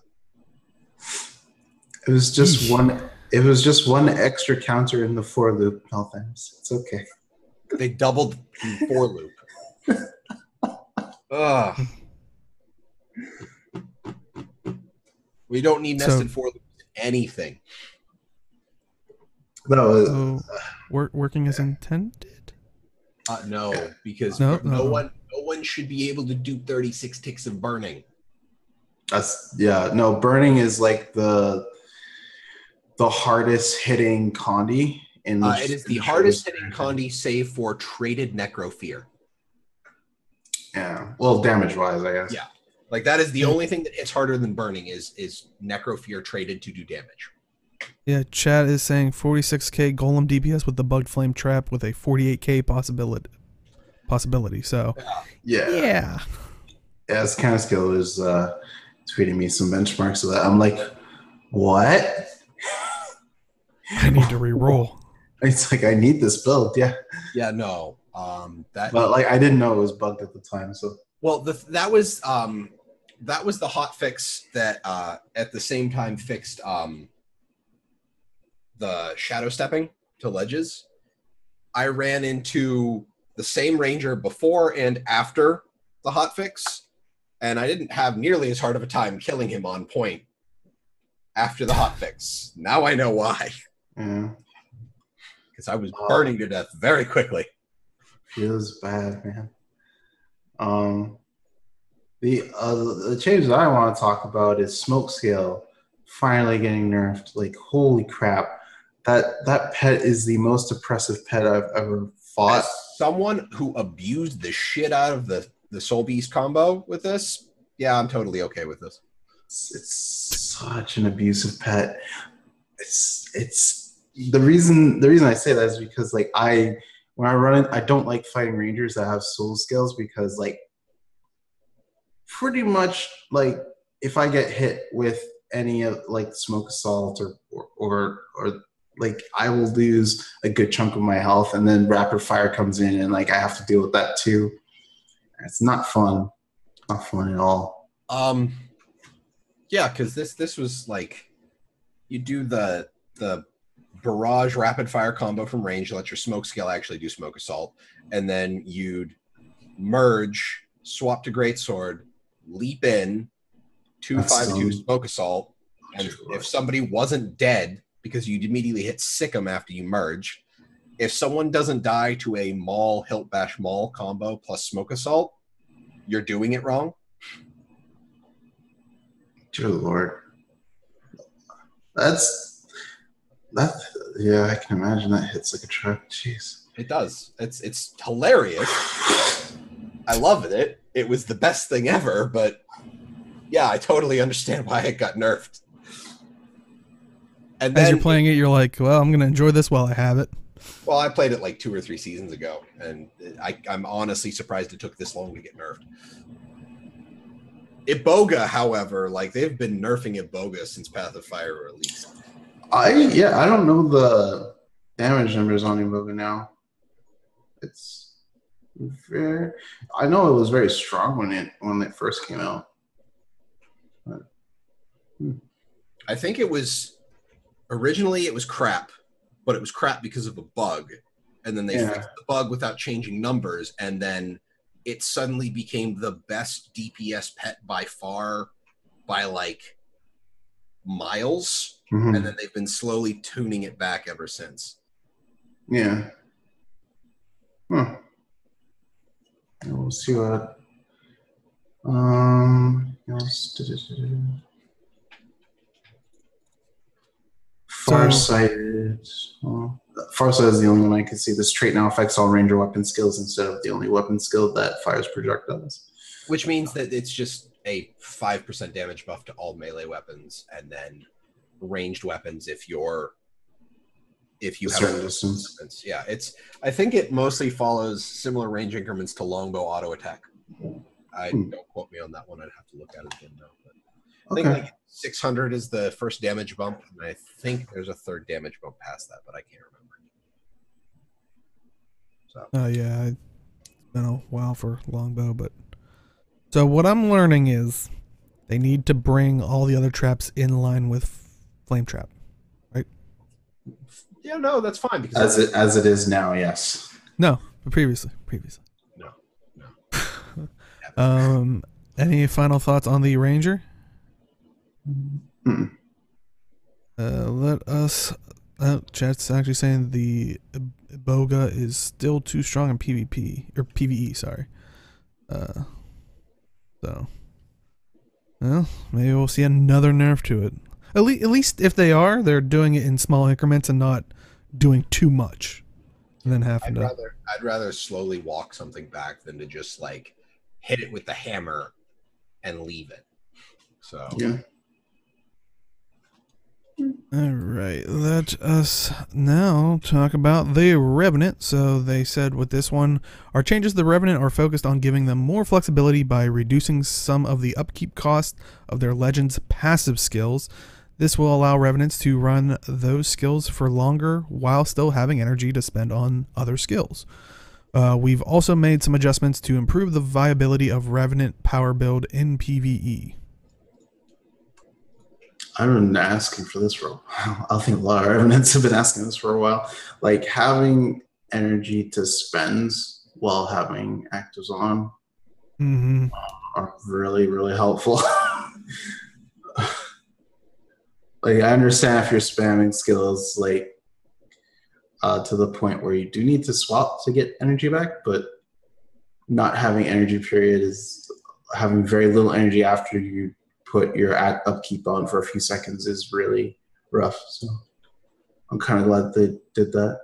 It was just one. It was just one extra counter in the 4 loop. No thanks. It's okay. They doubled the 4 loop. Ugh. We don't need nested 4 loops in anything. No, working as intended. No, because no one should be able to do 36 ticks of burning. Burning is like the hardest hitting Condi. It is the hardest hitting Condi, save for traded Necrofear. Yeah, well, damage wise, I guess. Yeah, like that is the only thing that hits harder than burning is Necrofear traded to do damage. Yeah, chat is saying 46k Golem DPS with the bugged flame trap with a 48k possibility. So, yeah. This kind of skill is tweeting me some benchmarks of that. I'm like, what? I need to re-roll. It's like I need this build. Yeah. Yeah. No. But like I didn't know it was bugged at the time. So that was the hot fix that at the same time fixed the shadow stepping to ledges. I ran into the same ranger before and after the hotfix, and I didn't have nearly as hard of a time killing him on point after the hotfix. Now I know why. Yeah. Because I was burning to death very quickly. Feels bad, man. The change that I want to talk about is smoke scale finally getting nerfed. Like, holy crap. That pet is the most oppressive pet I've ever fought. As someone who abused the shit out of the Soul Beast combo with this, yeah, I'm totally okay with this. It's such an abusive pet. It's the reason I say that is because like when I run it, I don't like fighting rangers that have soul skills because like pretty much like if I get hit with any of like smoke assault or like I will lose a good chunk of my health, and then rapid fire comes in, and like I have to deal with that too. It's not fun, not fun at all. Yeah, because this was like you do the barrage rapid fire combo from range, let your smoke scale actually do smoke assault, and then you'd merge, swap to greatsword, leap in, 2-5-2 smoke assault, and if somebody wasn't dead, because you'd immediately hit sick 'em after you merge. If someone doesn't die to a Maul, Hilt Bash Maul combo plus Smoke Assault, you're doing it wrong. Dear Lord. Yeah, I can imagine that hits like a truck. Jeez. It does. It's hilarious. I love it. It was the best thing ever, but yeah, I totally understand why it got nerfed. And as you're playing it, you're like, well, I'm going to enjoy this while I have it. Well, I played it like 2 or 3 seasons ago, and I'm honestly surprised it took this long to get nerfed. Iboga, however, like they've been nerfing Iboga since Path of Fire released. I don't know the damage numbers on Iboga now. Very, I know it was very strong when it first came out. But, I think it was originally it was crap, but it was crap because of a bug, and then they fixed the bug without changing numbers, and then it suddenly became the best DPS pet by far, by like miles, and then they've been slowly tuning it back ever since. Yeah. Huh. We'll see what else. Farsighted. Farsighted is the only one I can see. This trait now affects all ranger weapon skills instead of the only weapon skill that fires projectiles. Which means that it's just a 5% damage buff to all melee weapons, and then ranged weapons if you have certain distance. Yeah, I think it mostly follows similar range increments to longbow auto attack. Don't quote me on that one. I'd have to look at it again though. But I think like 600 is the first damage bump, and I think there's a third damage bump past that, but I can't remember. So. Yeah, it's been a while for longbow, but so what I'm learning is they need to bring all the other traps in line with flame trap, right? Yeah, no, that's fine because as it is now, yes. No, previously. No. Any final thoughts on the ranger? Let us. Chat's actually saying the Iboga is still too strong in PvP or PvE. Sorry. So, well, maybe we'll see another nerf to it. At least if they're doing it in small increments and not doing too much, and then having I'd rather slowly walk something back than to just like hit it with the hammer and leave it. So yeah. All right, let us now talk about the Revenant. So they said with this one, our changes to the Revenant are focused on giving them more flexibility by reducing some of the upkeep cost of their Legends passive skills. This will allow Revenants to run those skills for longer while still having energy to spend on other skills. We've also made some adjustments to improve the viability of Revenant power build in PvE. I've been asking for this for a while. I think a lot of Revenants have been asking this for a while. Like having energy to spend while having actives on are really, really helpful. Like I understand if you're spamming skills like to the point where you do need to swap to get energy back, but not having energy period is having very little energy after you put your upkeep on for a few seconds is really rough. So I'm kind of glad they did that.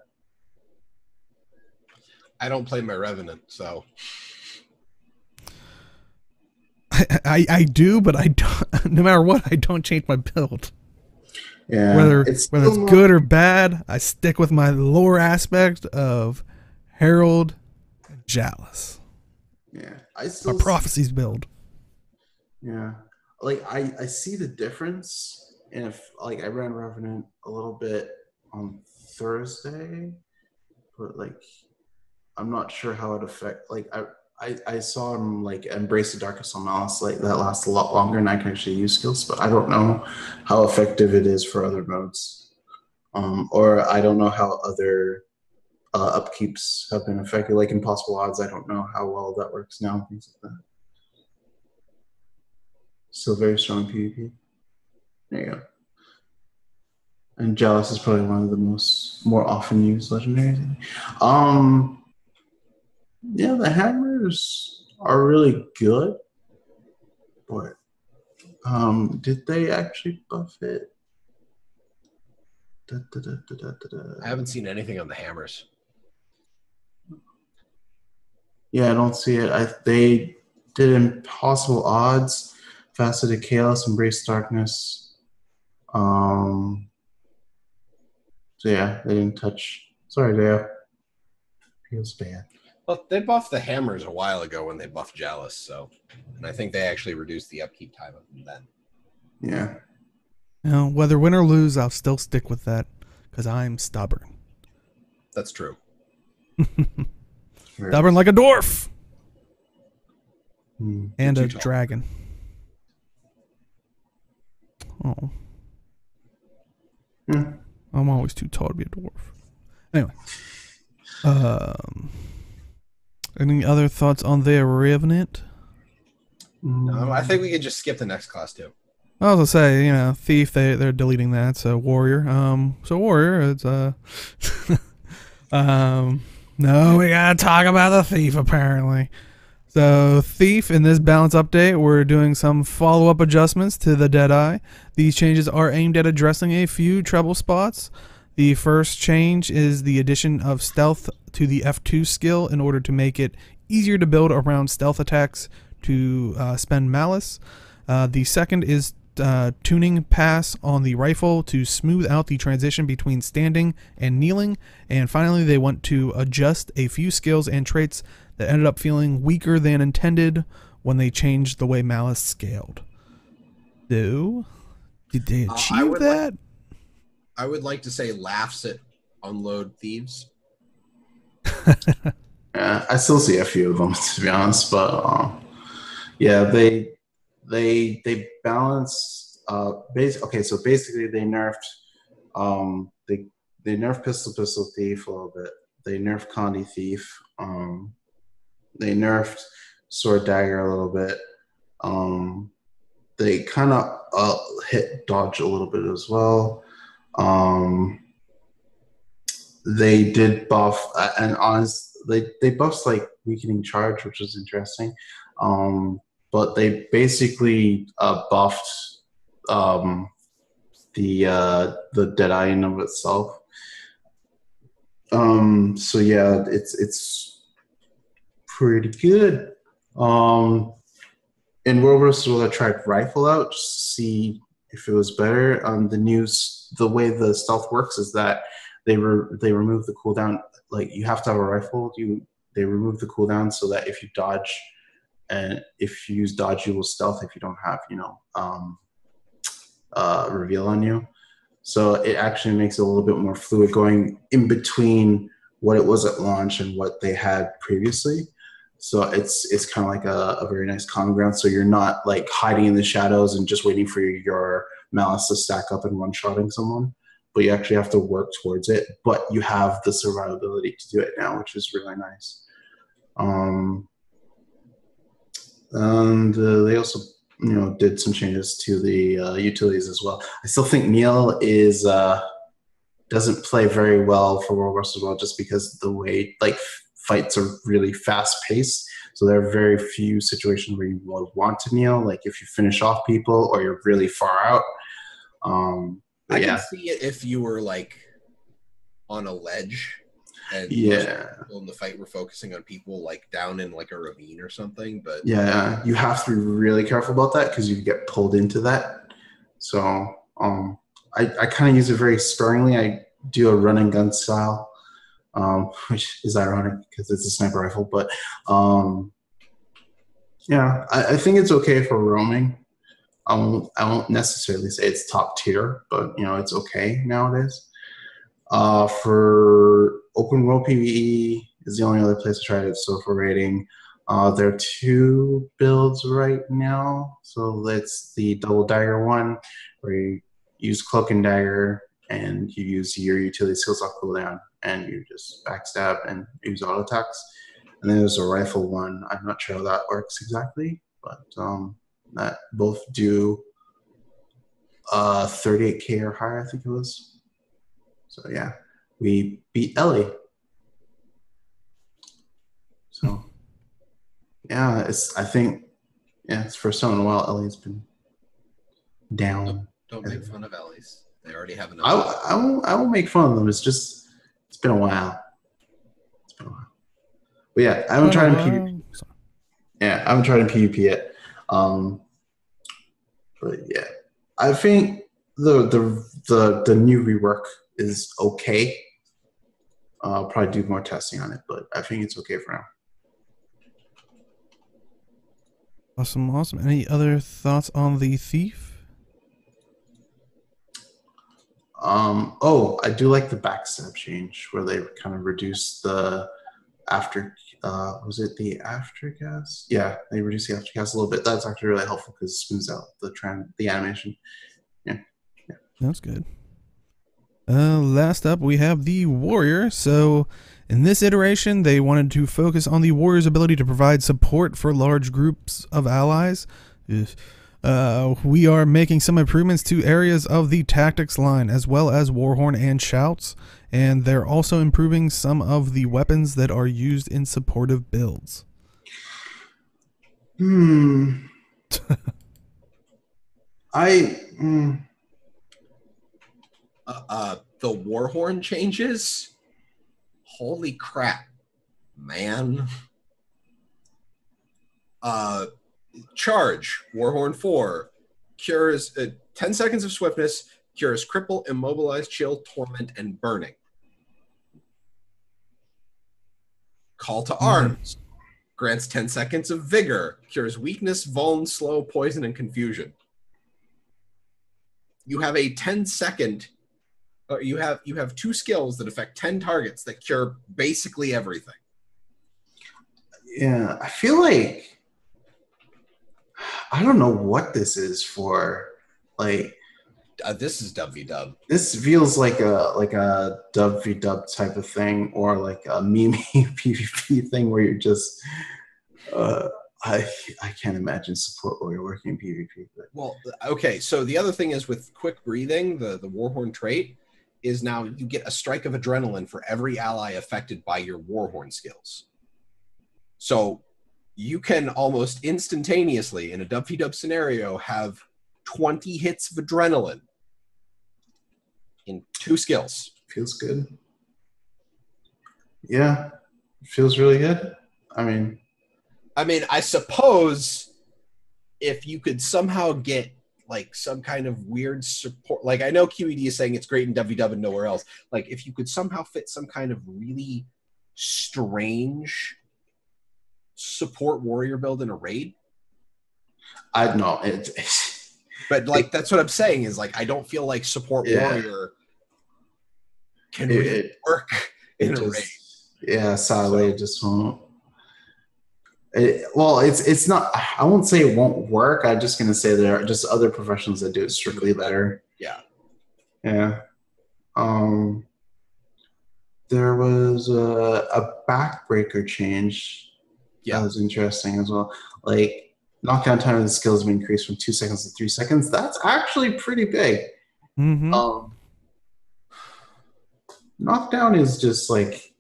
I don't play my Revenant, so I do, but I don't. No matter what, I don't change my build. Yeah, whether it's good or bad, I stick with my lore aspect of Herald and Chalice. Yeah, I still my prophecies build. Yeah, like I see the difference, and if like I ran Revenant a little bit on Thursday, but like I'm not sure how it affect. Like I saw him like embrace the darkest on Malice, like that lasts a lot longer, and I can actually use skills, but I don't know how effective it is for other modes, or I don't know how other upkeeps have been affected. Like Impossible Odds, I don't know how well that works now. Things like that. Still very strong PvP. There you go. And Jealous is probably one of the more often used legendaries. Yeah, the hammers are really good, but did they actually buff it? I haven't seen anything on the hammers. Yeah, I don't see it. They did Impossible Odds, Faceted Chaos, Embrace Darkness. So yeah, they didn't touch. Sorry, Dale. Feels bad. Well, they buffed the hammers a while ago when they buffed Chalice, so, and I think they actually reduced the upkeep time of them then. Yeah. Now, whether win or lose, I'll still stick with that because I'm stubborn. That's true. Stubborn like a dwarf. And a tall. dragon. Oh. I'm always too tall to be a dwarf. Anyway. Any other thoughts on the Revenant? I think we could just skip the next class too. I was gonna say, thief. They're deleting that. So warrior. So warrior. It's No, we gotta talk about the thief. Apparently. So thief, in this balance update, we're doing some follow-up adjustments to the Deadeye. These changes are aimed at addressing a few trouble spots. The first change is the addition of stealth to the F2 skill in order to make it easier to build around stealth attacks to spend malice. The second is tuning pass on the rifle to smooth out the transition between standing and kneeling. And finally, they want to adjust a few skills and traits that ended up feeling weaker than intended when they changed the way malice scaled. So, did they achieve that? I would like to say laughs at unload thieves. Yeah, I still see a few of them, to be honest, but yeah, they balance. Okay, so basically they nerfed they nerfed pistol thief a little bit. They nerfed Condi thief. They nerfed sword dagger a little bit. They kind of hit dodge a little bit as well. They did buff and they buffed like weakening charge, which was interesting. But they basically buffed the Deadeye in of itself. So yeah, it's pretty good. In World Wars II, I tried rifle out just to see if it was better. The way the stealth works is that they remove the cooldown. Like, you have to have a rifle. They remove the cooldown so that if you dodge, and if you use dodge, you will stealth if you don't have reveal on you. So it actually makes it a little bit more fluid going in between what it was at launch and what they had previously. So it's kind of like a very nice common ground. So you're not like hiding in the shadows and just waiting for your malice to stack up and one-shotting someone, but you actually have to work towards it. But you have the survivability to do it now, which is really nice. And they also did some changes to the utilities as well. I still think Neil doesn't play very well for World War as well, just because the way fights are really fast paced. So there are very few situations where you would want to kneel, like if you finish off people or you're really far out. I can see it if you were like on a ledge and people in the fight were focusing on people like down in like a ravine or something. But yeah, you have to be really careful about that because you get pulled into that. So I kind of use it very sparingly. I do a run and gun style. Which is ironic because it's a sniper rifle, but yeah, I think it's okay for roaming. I won't necessarily say it's top tier, but it's okay nowadays. For open world PvE is the only other place I tried it. So for raiding, there are two builds right now. So it's the double dagger one, where you use cloak and dagger, and you use your utility skills off cooldown, and you just backstab and use auto attacks. And then there's a rifle one. I'm not sure how that works exactly, but that both do 38k or higher, I think it was. So yeah, we beat Ellie. So yeah, it's first time in a while Ellie's been down. Don't make fun of Ellie's. They already have enough. I won't make fun of them. It's been a while. But yeah, I haven't tried in PvP. Yeah, I haven't tried in PvP yet. But yeah, I think the new rework is okay. I'll probably do more testing on it, but I think it's okay for now. Awesome. Any other thoughts on the thief? I do like the backstab change where they kind of reduce the after Was it the aftercast? Yeah, they reduced the aftercast a little bit. That's actually really helpful because it smooths out the animation. Yeah. That's good. Last up, we have the Warrior. So, in this iteration, they wanted to focus on the Warrior's ability to provide support for large groups of allies. We are making some improvements to areas of the tactics line, as well as Warhorn and Shouts, and they're also improving some of the weapons that are used in supportive builds. The Warhorn changes? Holy crap, man. Charge, Warhorn 4, cures 10 seconds of swiftness, cures cripple, immobilize, chill, torment, and burning. Call to arms, grants 10 seconds of vigor, cures weakness, vuln, slow, poison, and confusion. You have a 10-second you have 2 skills that affect 10 targets that cure basically everything. Yeah, I feel like I don't know what this is for. Like, this is dub v dub. This feels like a dub v dub type of thing, or like a meme PvP thing where you're just. I can't imagine support warrior working PvP. But. Well, okay. So the other thing is with quick breathing, the Warhorn trait is now you get a strike of adrenaline for every ally affected by your Warhorn skills. So you can almost instantaneously in a dub v dub scenario have 20 hits of adrenaline in 2 skills. Feels good. Yeah, feels really good. I mean, I suppose if you could somehow get like some kind of weird support, like I know QED is saying it's great in WW and nowhere else. Like if you could somehow fit some kind of really strange support warrior build in a raid. I know but like that's what I'm saying is like I don't feel like support warrior can really work in a raid. Yeah, sadly, it just won't. It's not. I won't say it won't work. I'm just gonna say there are just other professions that do it strictly better. Yeah. Yeah. There was a backbreaker change. Yeah, that was interesting as well. Like knockdown time of the skills have increased from 2 seconds to 3 seconds. That's actually pretty big. Mm-hmm. Knockdown is just like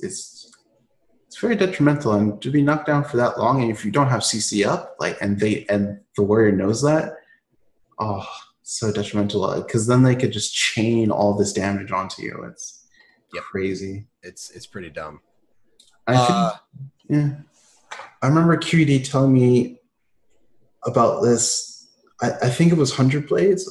it's very detrimental, and to be knocked down for that long, and if you don't have CC up, like and the warrior knows that, so detrimental because then they could just chain all this damage onto you. It's crazy. It's pretty dumb. I remember QED telling me about this. I think it was 100 Blades.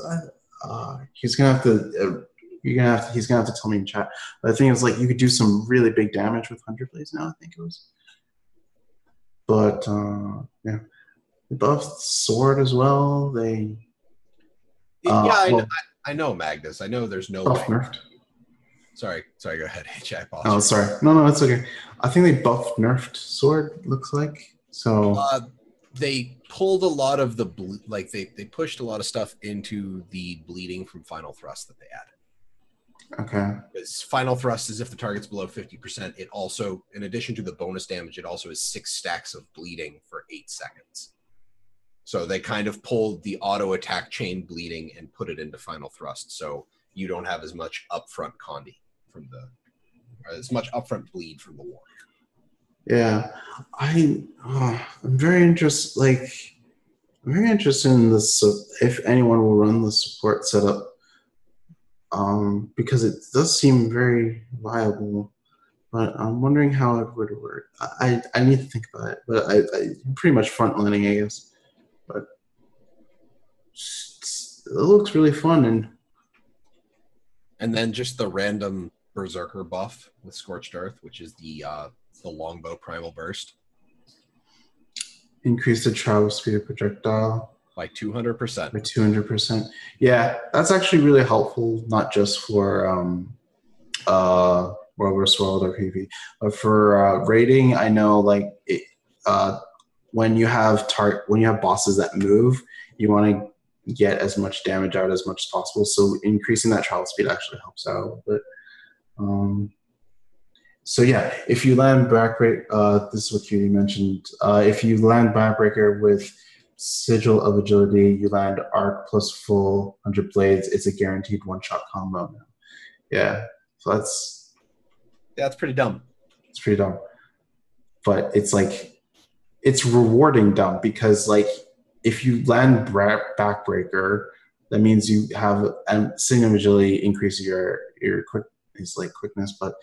He's gonna have to. He's gonna have to tell me in chat. But I think it was like you could do some really big damage with 100 Blades now. I think it was. But yeah, they buffed sword as well. They. I know Magnus. I know there's no buff nerfed. Sorry. Go ahead. Chat. Oh, sorry. No, it's okay. I think they buffed nerfed sword. Looks like so. They pulled a lot of the they pushed a lot of stuff into the bleeding from final thrust that they added. Okay. Because final thrust is if the target's below 50%. It also, in addition to the bonus damage, it also has 6 stacks of bleeding for 8 seconds. So they kind of pulled the auto attack chain bleeding and put it into final thrust. So you don't have as much upfront condi from as much upfront bleed from the war. Yeah, I'm very interested. I'm very interested in this. If anyone will run the support setup. Because it does seem very viable, but I'm wondering how it would work. I need to think about it, but I'm pretty much frontlining, I guess. But it looks really fun, and then just the random Berserker buff with Scorched Earth, which is the longbow primal burst. Increase the travel speed of projectile. By 200%. By 200%. Yeah, that's actually really helpful, not just for World vs. World or PvP. But for raiding, I know like when you have bosses that move, you want to get as much damage out as much as possible. So increasing that travel speed actually helps out a little bit. So yeah, if you land Backbreaker, this is what you mentioned. If you land Backbreaker with Sigil of Agility, you land Arc plus full 100 blades. It's a guaranteed one-shot combo now. Yeah, so that's pretty dumb. It's pretty dumb, but it's like it's rewarding dumb because like if you land Backbreaker, that means you have Sigil of Agility increases your quickness, but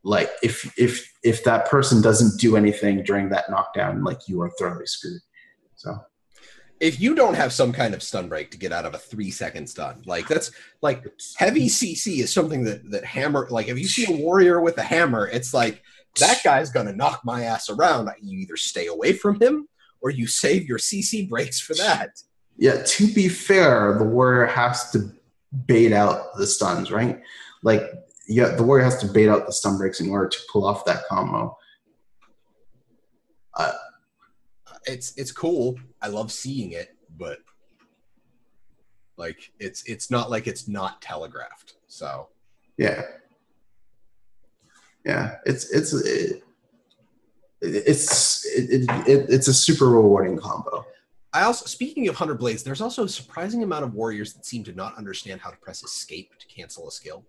like if that person doesn't do anything during that knockdown, like you are thoroughly screwed. So if you don't have some kind of stun break to get out of a 3-second stun, like that's like heavy CC is something that hammer, like if you see a warrior with a hammer, it's like that guy's gonna knock my ass around. You either stay away from him or you save your CC breaks for that. Yeah, to be fair, the warrior has to bait out the stuns, right? Like yeah, the warrior has to bait out the stun breaks in order to pull off that combo. It's cool. I love seeing it, but like it's not like it's not telegraphed. So yeah, it's a super rewarding combo. I also, speaking of 100 blades, there's also a surprising amount of warriors that seem to not understand how to press escape to cancel a skill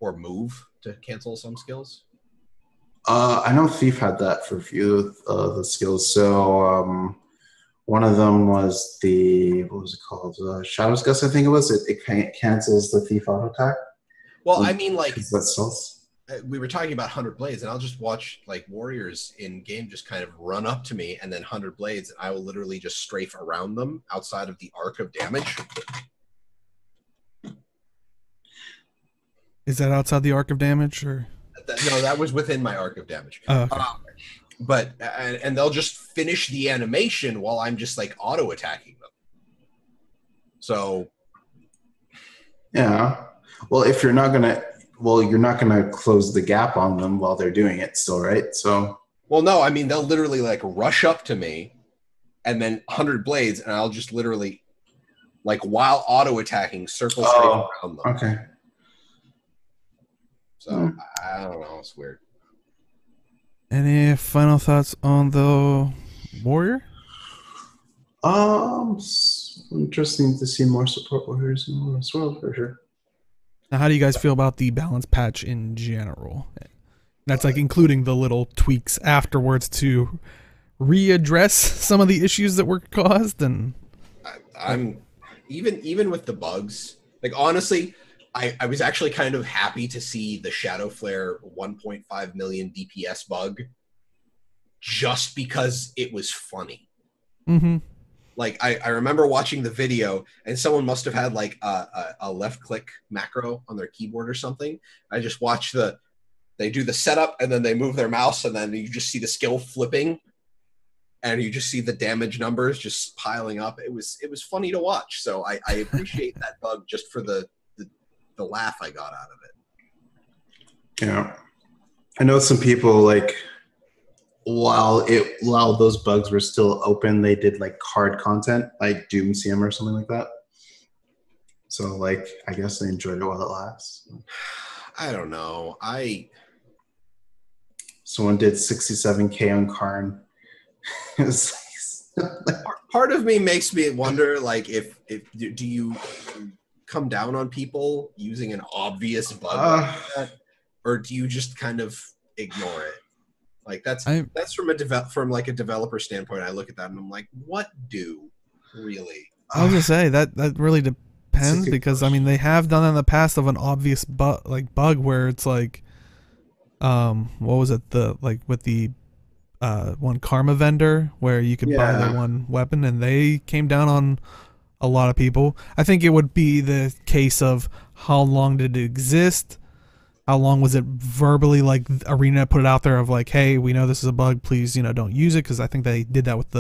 or move to cancel some skills. I know Thief had that for a few of the skills. So one of them was what was it called? Shadow's Gust, I think it was. It cancels the Thief auto attack. Well, I mean, like that's we were talking about 100 blades, and I'll just watch like warriors in game just kind of run up to me, and then 100 blades, and I will literally just strafe around them outside of the arc of damage. Is that outside the arc of damage, or? No, that was within my arc of damage. Oh, okay. But and they'll just finish the animation while I'm just like auto attacking them. So yeah, well, if you're not gonna close the gap on them while they're doing it, still, right? So well, no, I mean they'll literally like rush up to me, and then 100 blades, and I'll just literally like while auto attacking circle straight around them. Okay. So I don't know. It's weird. Any final thoughts on the warrior? Interesting to see more support warriors in the world for sure. Now, how do you guys feel about the balance patch in general? That's like including the little tweaks afterwards to readdress some of the issues that were caused. And I'm even with the bugs. Like honestly, I was actually kind of happy to see the Shadow Flare 1.5 million DPS bug just because it was funny. Mm-hmm. Like I remember watching the video and someone must have had like a left click macro on their keyboard or something. I just watched they do the setup and then they move their mouse and then you just see the skill flipping and you just see the damage numbers just piling up. It was funny to watch. So I appreciate that bug just for the laugh I got out of it. Yeah, I know some people like while those bugs were still open, they did like hard content like Doom CM or something like that. So like I guess they enjoyed it while it lasts. I don't know. Someone did 67K on Karn. It was like, part of me makes me wonder like if do you come down on people using an obvious bug like that, or do you just kind of ignore it? Like that's from a developer standpoint. I look at that and I'm like, what do really? I was gonna say that really depends because I mean they have done that in the past of an obvious bug where it's like, what was it with the one Karma vendor where you could buy the one weapon and they came down on a lot of people. I think it would be the case of how long did it exist? How long was it verbally like Arena put it out there of like, hey, we know this is a bug, please, don't use it, because I think they did that with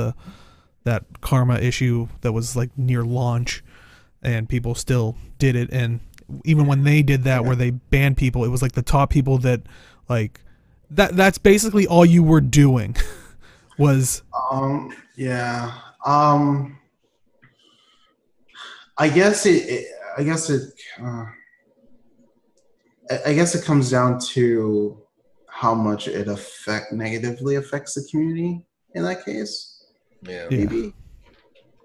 that Karma issue that was like near launch and people still did it, and even when they did that, where they banned people, it was like the top people that like that's basically all you were doing was yeah. I guess it I guess it comes down to how much it negatively affects the community in that case. Yeah. Maybe.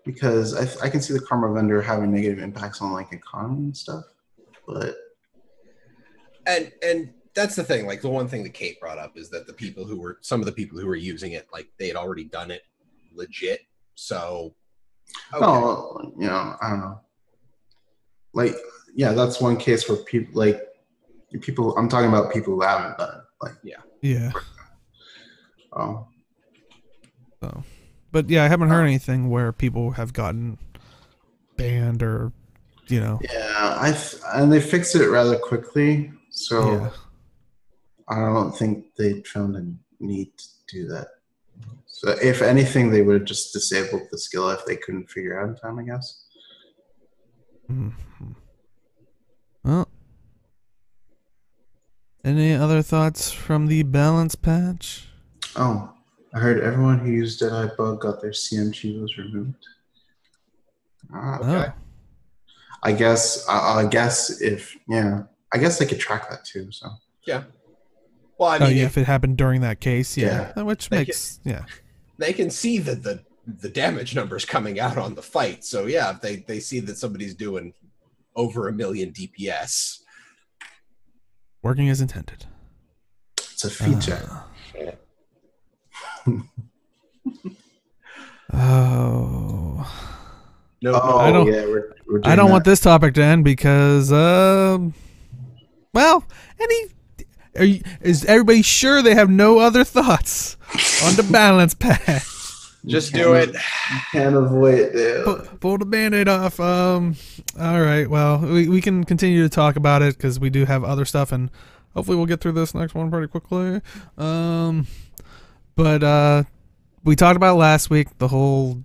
Because I can see the karma vendor having negative impacts on like economy and stuff. But and that's the thing. Like the one thing that Kate brought up is that some of the people who were using it, like they had already done it legit. So I don't know. Like, yeah, that's one case where people. I'm talking about people who haven't done it. Like, yeah. Oh. So, but yeah, I haven't heard anything where people have gotten banned or, Yeah, and they fixed it rather quickly. So I don't think they found a need to do that. So if anything, they would have just disabled the skill if they couldn't figure out in time, I guess. Mm-hmm. Well, any other thoughts from the balance patch? Oh, I heard everyone who used Deadeye Bug got their CMG was removed. Okay. I guess they could track that too. So yeah. Well, I mean, if it happened during that case, which makes they can see that the damage numbers coming out on the fight. So yeah, if they see that somebody's doing over 1 million DPS, working as intended. It's a feature. I don't want this topic to end because is everybody sure they have no other thoughts on the balance patch? Just do it. You can't avoid it. Pull the Band-Aid off. All right. Well, we can continue to talk about it because we do have other stuff, and hopefully we'll get through this next one pretty quickly. But we talked about last week the whole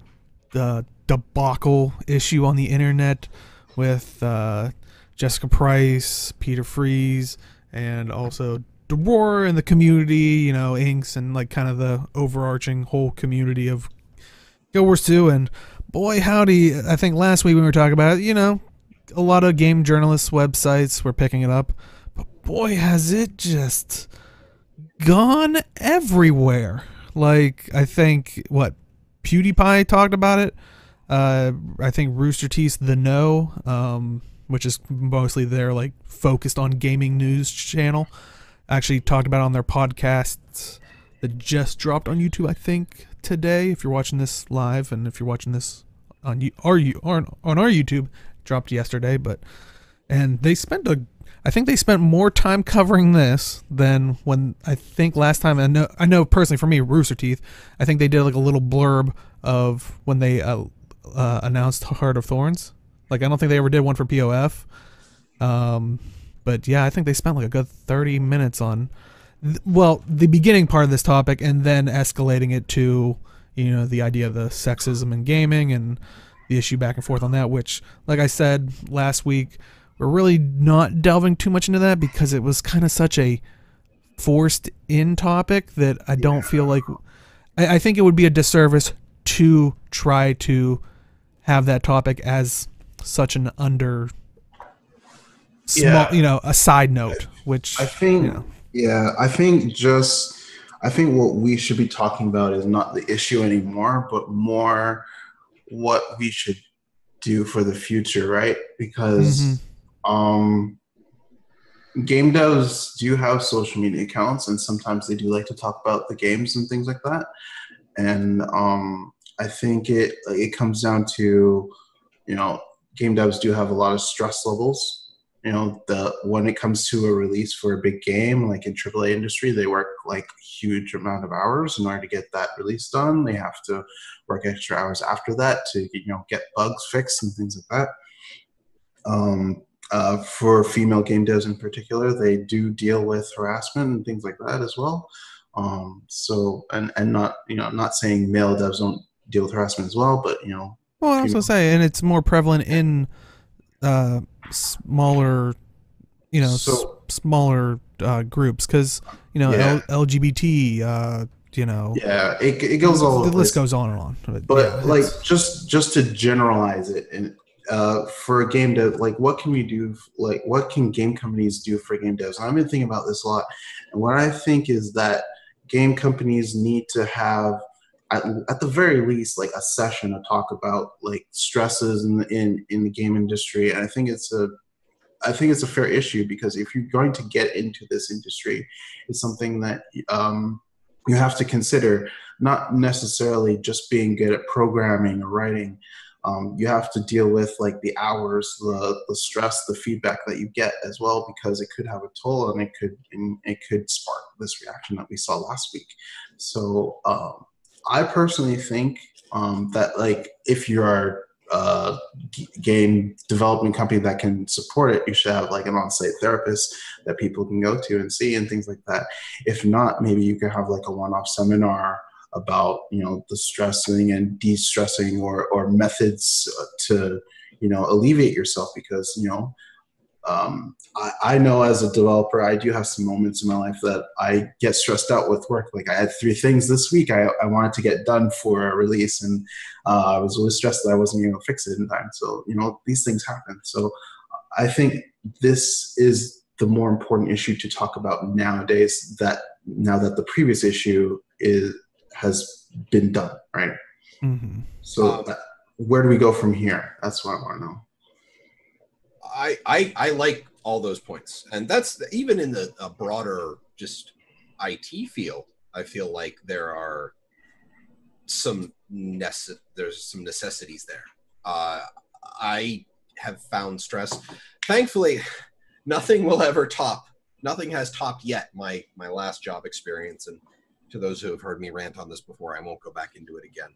debacle issue on the internet with Jessica Price, Peter Freeze, and also Roar and the community, Inks, and like kind of the overarching whole community of Guild Wars 2. And boy, howdy, I think last week we were talking about it, a lot of game journalists' websites were picking it up. But boy, has it just gone everywhere. Like, I think, PewDiePie talked about it. I think Rooster Teeth's The No, which is mostly their, focused on gaming news channel, actually talked about it on their podcasts that just dropped on YouTube, I think, today, if you're watching this live, and if you're watching this on our YouTube, dropped yesterday, and they spent I think they spent more time covering this than when I think last time. I know personally for me, Rooster Teeth, I think they did a little blurb of when they announced Heart of Thorns. I don't think they ever did one for POF. But yeah, I think they spent a good 30 minutes on, the beginning part of this topic, and then escalating it to, the idea of the sexism in gaming and the issue back and forth on that, which, like I said last week, we're really not delving too much into that because it was kind of such a forced in topic that I don't feel like, I think it would be a disservice to try to have that topic as such an a side note, which I think, I think what we should be talking about is not the issue anymore, but more what we should do for the future, right? Because game devs do have social media accounts, and sometimes they do like to talk about the games and things like that. And I think it comes down to, game devs do have a lot of stress levels. When it comes to a release for a big game, like in AAA industry, they work huge amount of hours in order to get that release done. They have to work extra hours after that to get bugs fixed and things like that. For female game devs in particular, they do deal with harassment and things like that as well. So and not not saying male devs don't deal with harassment as well, but well, I was gonna say, and it's more prevalent in smaller, So smaller groups, because yeah, LGBT, yeah, it goes all the over the list place. goes on and on. But yeah, But like it's just to generalize it, and for a game dev, like what can we do? Like what can game companies do for game devs? And I've been thinking about this a lot, and what I think is that game companies need to have at the very least like a session to talk about like stresses in the game industry. And I think it's a fair issue, because if you're going to get into this industry, it's something that you have to consider, not necessarily just being good at programming or writing. You have to deal with like the hours, the stress, the feedback that you get as well, because it could have a toll, and it could spark this reaction that we saw last week. So I personally think that like if you are game development company that can support it, you should have like an on-site therapist that people can go to and see and things like that. If not, maybe you could have like a one-off seminar about the stressing and de-stressing, or methods to alleviate yourself, because I know as a developer, I do have some moments in my life that I get stressed out with work. Like I had 3 things this week I wanted to get done for a release, and I was really stressed that I wasn't going to fix it in time. So, these things happen. So I think this is the more important issue to talk about nowadays, now that the previous issue has been done, right? mm-hmm. So where do we go from here? That's what I want to know. I like all those points, and that's even in the broader just IT field. I feel like there's some necessities there. I have found stress. Thankfully, nothing has topped yet my last job experience. And to those who have heard me rant on this before, I won't go back into it again,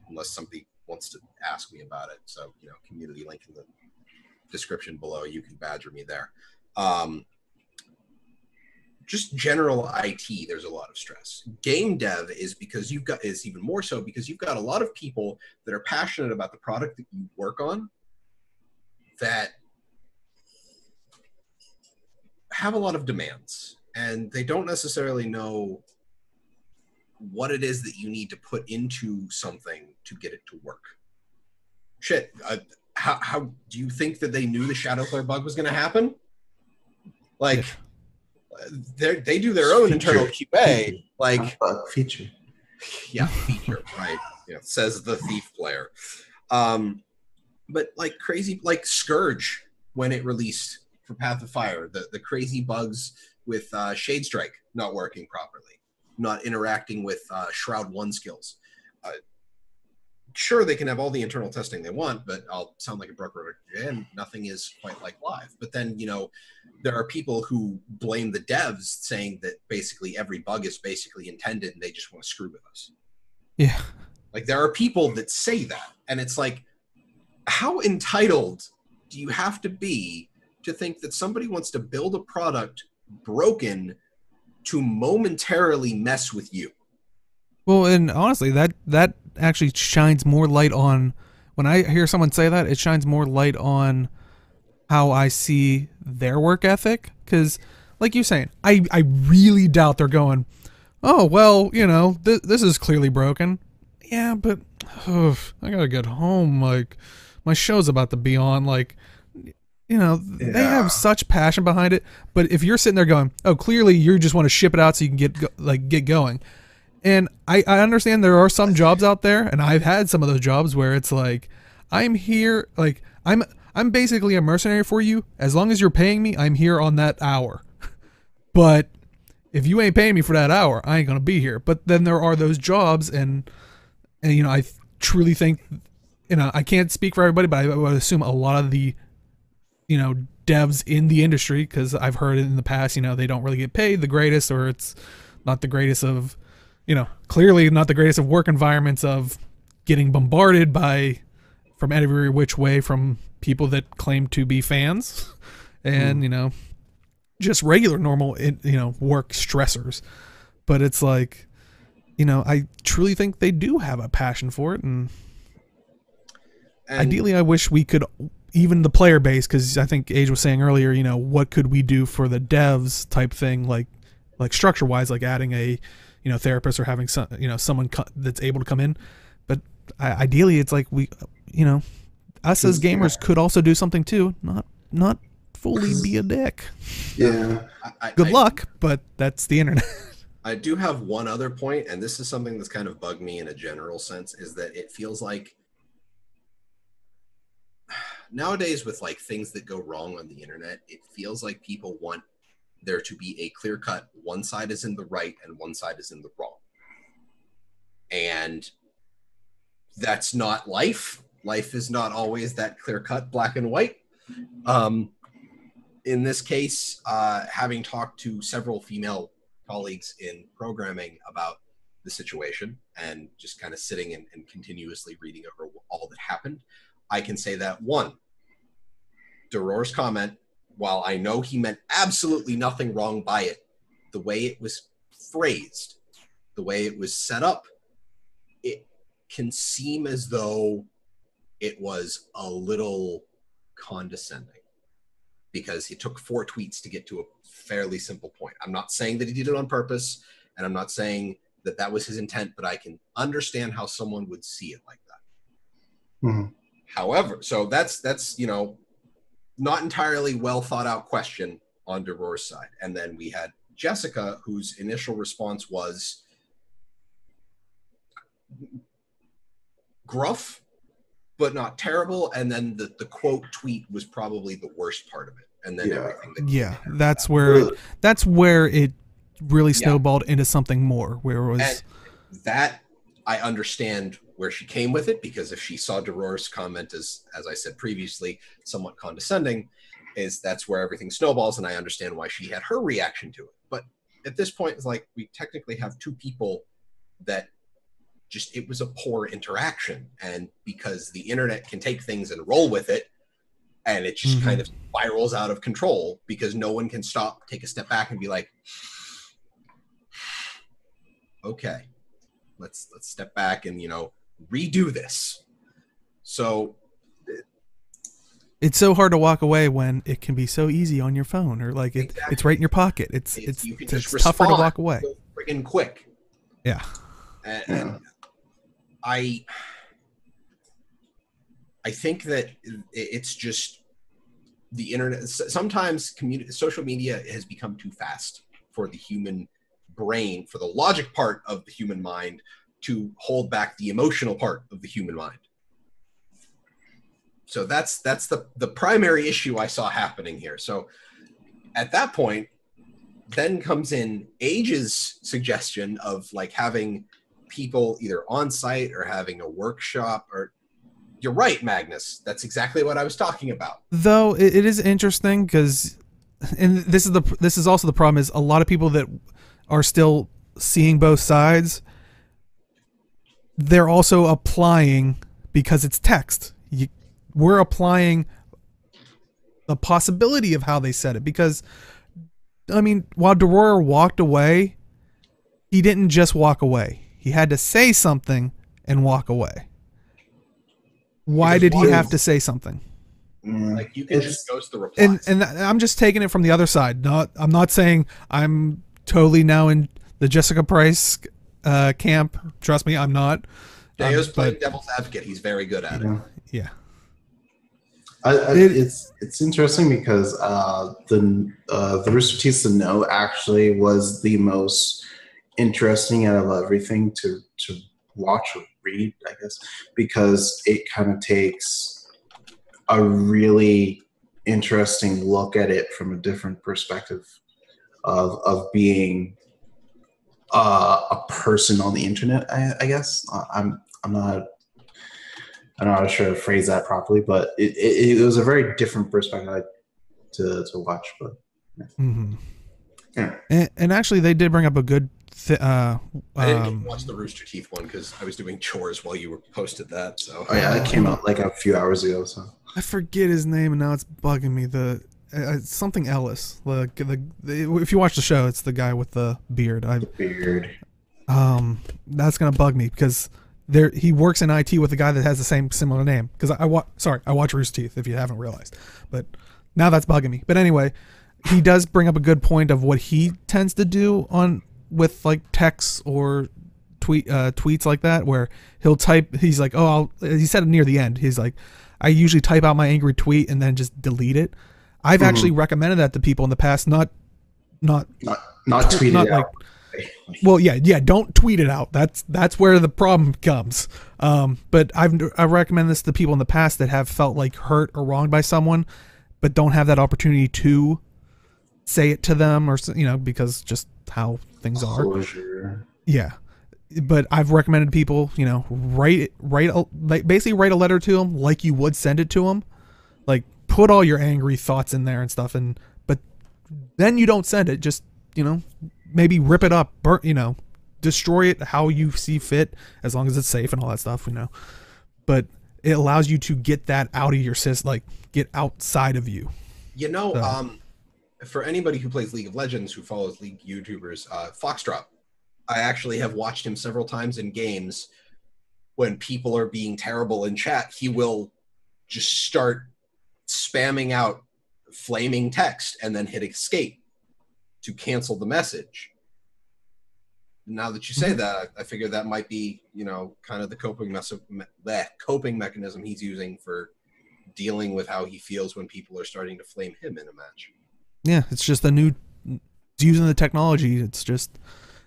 unless somebody wants to ask me about it. So, community link in the description below, you can badger me there. Just general IT, there's a lot of stress. Game dev is even more so because you've got a lot of people that are passionate about the product that you work on, that have a lot of demands, and they don't necessarily know what it is that you need to put into something to get it to work. Shit, how do you think that they knew the Shadowflare bug was going to happen? Like, they do their own internal QA. Like, feature. Yeah, feature, right. Says the thief player. But like crazy, like Scourge, when it released for Path of Fire, the crazy bugs with Shade Strike not working properly, not interacting with Shroud 1 skills. Sure, they can have all the internal testing they want, but I'll sound like a broker again. Nothing is quite like live. But then, there are people who blame the devs, saying that basically every bug is basically intended and they just want to screw with us. Yeah. Like, there are people that say that. And it's like, how entitled do you have to be to think that somebody wants to build a product broken to momentarily mess with you? Well, and honestly, that actually shines more light on, when I hear someone say that, it shines more light on how I see their work ethic. Because, like you're saying, I really doubt they're going, oh, well, this is clearly broken. Yeah, but I gotta get home. Like, my show's about to be on. Like, they have such passion behind it. But if you're sitting there going, oh, clearly you just want to ship it out so you can get going. And I understand there are some jobs out there, and I've had some of those jobs where it's like, I'm here, like, I'm basically a mercenary for you. As long as you're paying me, I'm here on that hour. But if you ain't paying me for that hour, I ain't going to be here. But then there are those jobs, and I truly think, I can't speak for everybody, but I would assume a lot of the, devs in the industry, because I've heard it in the past, they don't really get paid the greatest, or it's not the greatest of, clearly not the greatest of work environments, of getting bombarded from every which way from people that claim to be fans, and, just regular normal, work stressors. But it's like, I truly think they do have a passion for it. And ideally, I wish we could even the player base, because I think Age was saying earlier, you know, what could we do for the devs type thing, like structure wise, like adding a, you know, therapist or having some, you know, someone that's able to come in. But ideally, it's like we, you know, us as gamers could also do something too, not fully be a dick. Yeah. Good luck, but that's the internet. I do have one other point, and this is something that's kind of bugged me in a general sense, is that it feels like nowadays with like things that go wrong on the internet, it feels like people want there to be a clear cut, one side is in the right and one side is in the wrong. And that's not life. Life is not always that clear cut, black and white. In this case, having talked to several female colleagues in programming about the situation and just kind of sitting and continuously reading over all that happened, I can say that one, Duror's comment, while I know he meant absolutely nothing wrong by it, the way it was phrased, the way it was set up, it can seem as though it was a little condescending because he took 4 tweets to get to a fairly simple point. I'm not saying that he did it on purpose, and I'm not saying that that was his intent, but I can understand how someone would see it like that. Mm-hmm. However, so that's you know, not entirely well thought out question on Duror's side. And then we had Jessica, whose initial response was gruff, but not terrible. And then the quote tweet was probably the worst part of it. And then everything that that's where it really snowballed into something more, where it was and that I understand where she came with it, because if she saw Duror's comment as I said previously, somewhat condescending, that's where everything snowballs, and I understand why she had her reaction to it. But at this point, it's like we technically have 2 people that just, it was a poor interaction, and because the internet can take things and roll with it, and it just kind of spirals out of control because no one can stop, take a step back and be like, okay, let's step back and, you know, redo this. So it's so hard to walk away when it can be so easy on your phone, or like it's right in your pocket. It's tougher to walk away. So friggin' quick. Yeah. And I think that it's just the internet. Sometimes social media has become too fast for the human brain, for the logic part of the human mind, to hold back the emotional part of the human mind. So that's the primary issue I saw happening here. So at that point, then comes in Age's suggestion of like having people either on site or having a workshop. Or you're right, Magnus. That's exactly what I was talking about. Though it is interesting because, and this is also the problem, is a lot of people that are still seeing both sides, they're also applying because it's text. We're applying the possibility of how they said it, because I mean, while Duror walked away, he didn't just walk away. He had to say something and walk away. Why did he have to say something? Like, you can just ghost the replies. And I'm just taking it from the other side. I'm not saying I'm totally now in the Jessica Price camp. Trust me, I'm not. Deo's playing devil's advocate. He's very good at it. Yeah. It's interesting because the Rooster Teeth to Know actually was the most interesting out of everything to watch or read, I guess, because it kind of takes a really interesting look at it from a different perspective of being a person on the internet. I guess I'm not sure to phrase that properly, but it was a very different perspective to watch. But yeah. And actually, they did bring up a good. I didn't watch the Rooster Teeth one because I was doing chores while you were posted that. So it came out like a few hours ago. So I forget his name, and now it's bugging me. The something Ellis. If you watch the show, it's the guy with the beard. Beard. That's gonna bug me because there he works in IT with a guy that has the same similar name. Because I watch Rooster Teeth, if you haven't realized. But now that's bugging me. But anyway, he does bring up a good point of what he tends to do with like texts or tweets like that, where he'll type. He's like, he said it near the end. He's like, I usually type out my angry tweet and then just delete it. I've actually recommended that to people in the past, not tweet it out. Well, yeah, don't tweet it out. That's where the problem comes. But I recommend this to people in the past that have felt like hurt or wronged by someone, but don't have that opportunity to say it to them, or because just how things are. Closure. Yeah. But I've recommended people, basically write a letter to them like you would send it to them. Like, put all your angry thoughts in there and stuff, but then you don't send it. Just, maybe rip it up, destroy it how you see fit, as long as it's safe and all that stuff, But it allows you to get that out of your system, like get outside of you. For anybody who plays League of Legends, who follows League YouTubers, Foxdrop, I actually have watched him several times in games. When people are being terrible in chat, he will just start spamming out flaming text and then hit escape to cancel the message. Now that you say that, I figure that might be, kind of the coping mechanism he's using for dealing with how he feels when people are starting to flame him in a match. Yeah, it's just using the technology. It's just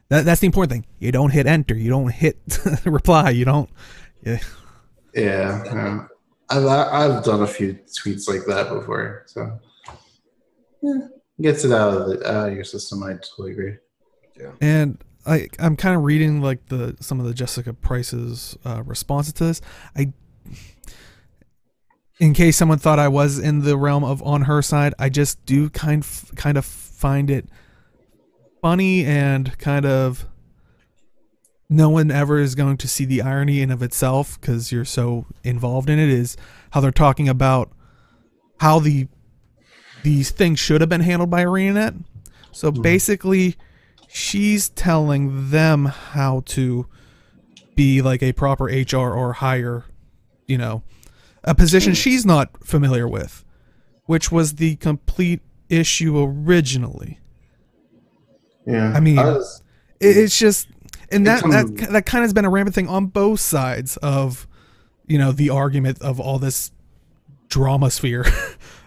that's the important thing. You don't hit enter. You don't hit reply. You don't. Yeah. Yeah. I've done a few tweets like that before, so gets it out of your system. I totally agree. Yeah. And I'm kind of reading like some of the Jessica Price's responses to this. In case someone thought I was in the realm of on her side, I just do kind of find it funny, and kind of no one ever is going to see the irony in of itself because you're so involved in it, is how they're talking about how these things should have been handled by ArenaNet. So basically, she's telling them how to be like a proper HR or hire, a position she's not familiar with, which was the complete issue originally. Yeah. I mean, it's just, and that kind of has been a rampant thing on both sides of, the argument of all this drama sphere.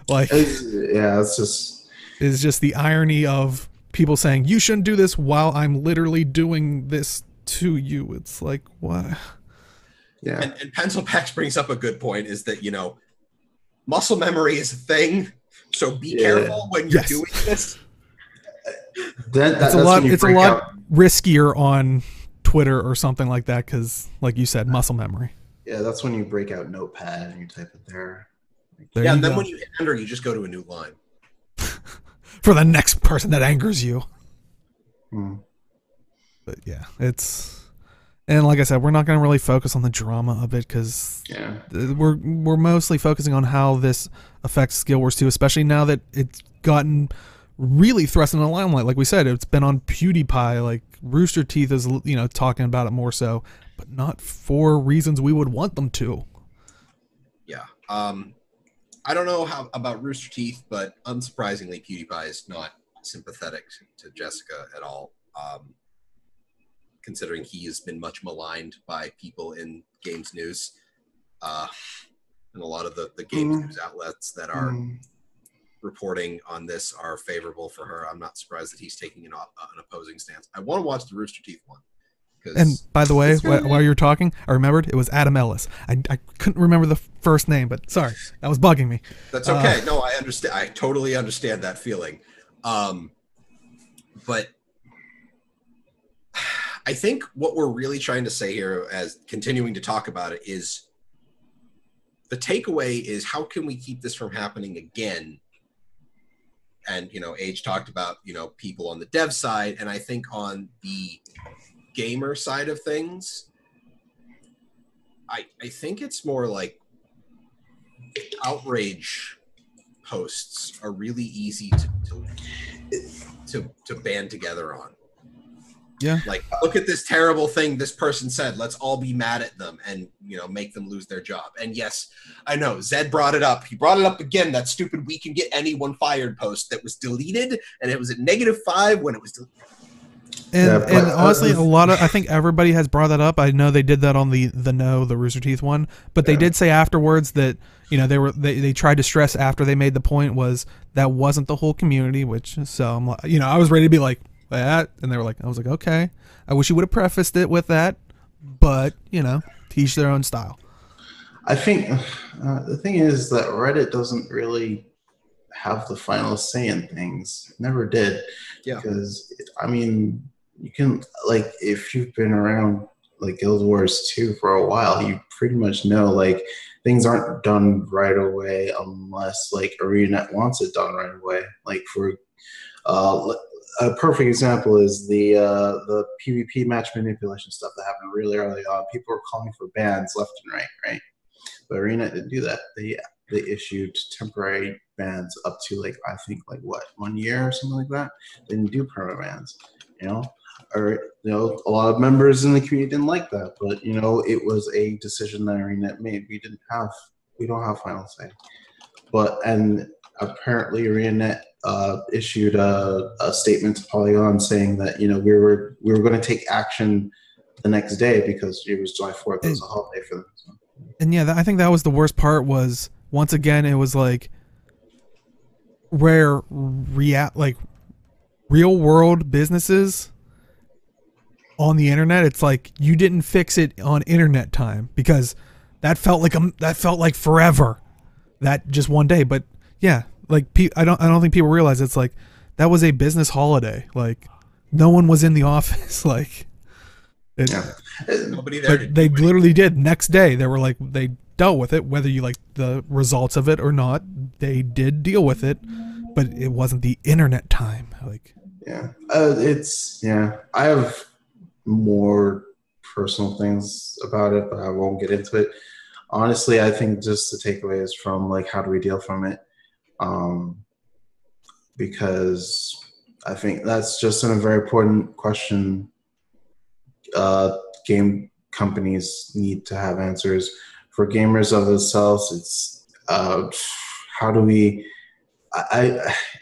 It's just the irony of people saying you shouldn't do this while I'm literally doing this to you. It's like, what? Yeah. And Pencil Packs brings up a good point, is that, muscle memory is a thing. So be careful when you're doing this. It's a lot riskier on Twitter or something like that, because, like you said, muscle memory. Yeah, that's when you break out Notepad and you type it there. And then when you hit enter, you just go to a new line. For the next person that angers you. But yeah, and like I said, we're not going to really focus on the drama of it, because we're mostly focusing on how this affects Skill Wars 2, especially now that it's gotten really thrust in the limelight. Like we said, it's been on PewDiePie. Like Rooster Teeth is, talking about it more so, but not for reasons we would want them to. Yeah. I don't know about Rooster Teeth, but unsurprisingly, PewDiePie is not sympathetic to Jessica at all. Considering he has been much maligned by people in games news, and a lot of the games news outlets that are reporting on this are favorable for her. I'm not surprised that he's taking an opposing stance. I want to watch the Rooster Teeth one. And by the way, while you were talking, I remembered it was Adam Ellis. I couldn't remember the first name, but sorry, that was bugging me. That's okay. No, I understand. I totally understand that feeling. But I think what we're really trying to say here, as continuing to talk about it, is the takeaway is, how can we keep this from happening again? And, Age talked about, people on the dev side, and I think on the gamer side of things, I think it's more like outrage posts are really easy to band together on. Yeah. Like, look at this terrible thing this person said. Let's all be mad at them and, make them lose their job. And yes, I know Zed brought it up. He brought it up again, that stupid "we can get anyone fired" post that was deleted, and it was at -5 when it was deleted. And honestly, I think everybody has brought that up. I know they did that on the Rooster Teeth one, but they did say afterwards that they tried to stress after they made the point was that wasn't the whole community. Which so I'm like, I was ready to be like that, and they were like, I was like, okay, I wish you would have prefaced it with that, but teach their own style. I think the thing is that Reddit doesn't really have the final say in things. It never did. Yeah. Because you can, like, if you've been around like Guild Wars 2 for a while, you pretty much know like things aren't done right away unless like ArenaNet wants it done right away. Like for a perfect example is the PvP match manipulation stuff that happened really early on. People were calling for bans left and right? But ArenaNet didn't do that. They issued temporary bans up to I think 1 year or something like that. They didn't do permanent bans, or a lot of members in the community didn't like that, but it was a decision that ArenaNet made. We don't have final say, and apparently ArenaNet issued a statement to Polygon saying that we were going to take action the next day because it was July 4th. It was a holiday for them. So. And yeah, I think that was the worst part. Was once again it was like where real world businesses on the internet. It's like you didn't fix it on internet time because that felt like forever. That just one day, but yeah. I don't think people realize it's like that was a business holiday. Like no one was in the office. Nobody there. But they literally did. Next day, they dealt with it. Whether you like the results of it or not, they did deal with it. But it wasn't the internet time. I have more personal things about it, but I won't get into it. Honestly, I think just the takeaway is from how do we deal from it. Because I think that's just a very important question. Game companies need to have answers. For gamers of themselves, it's how do we?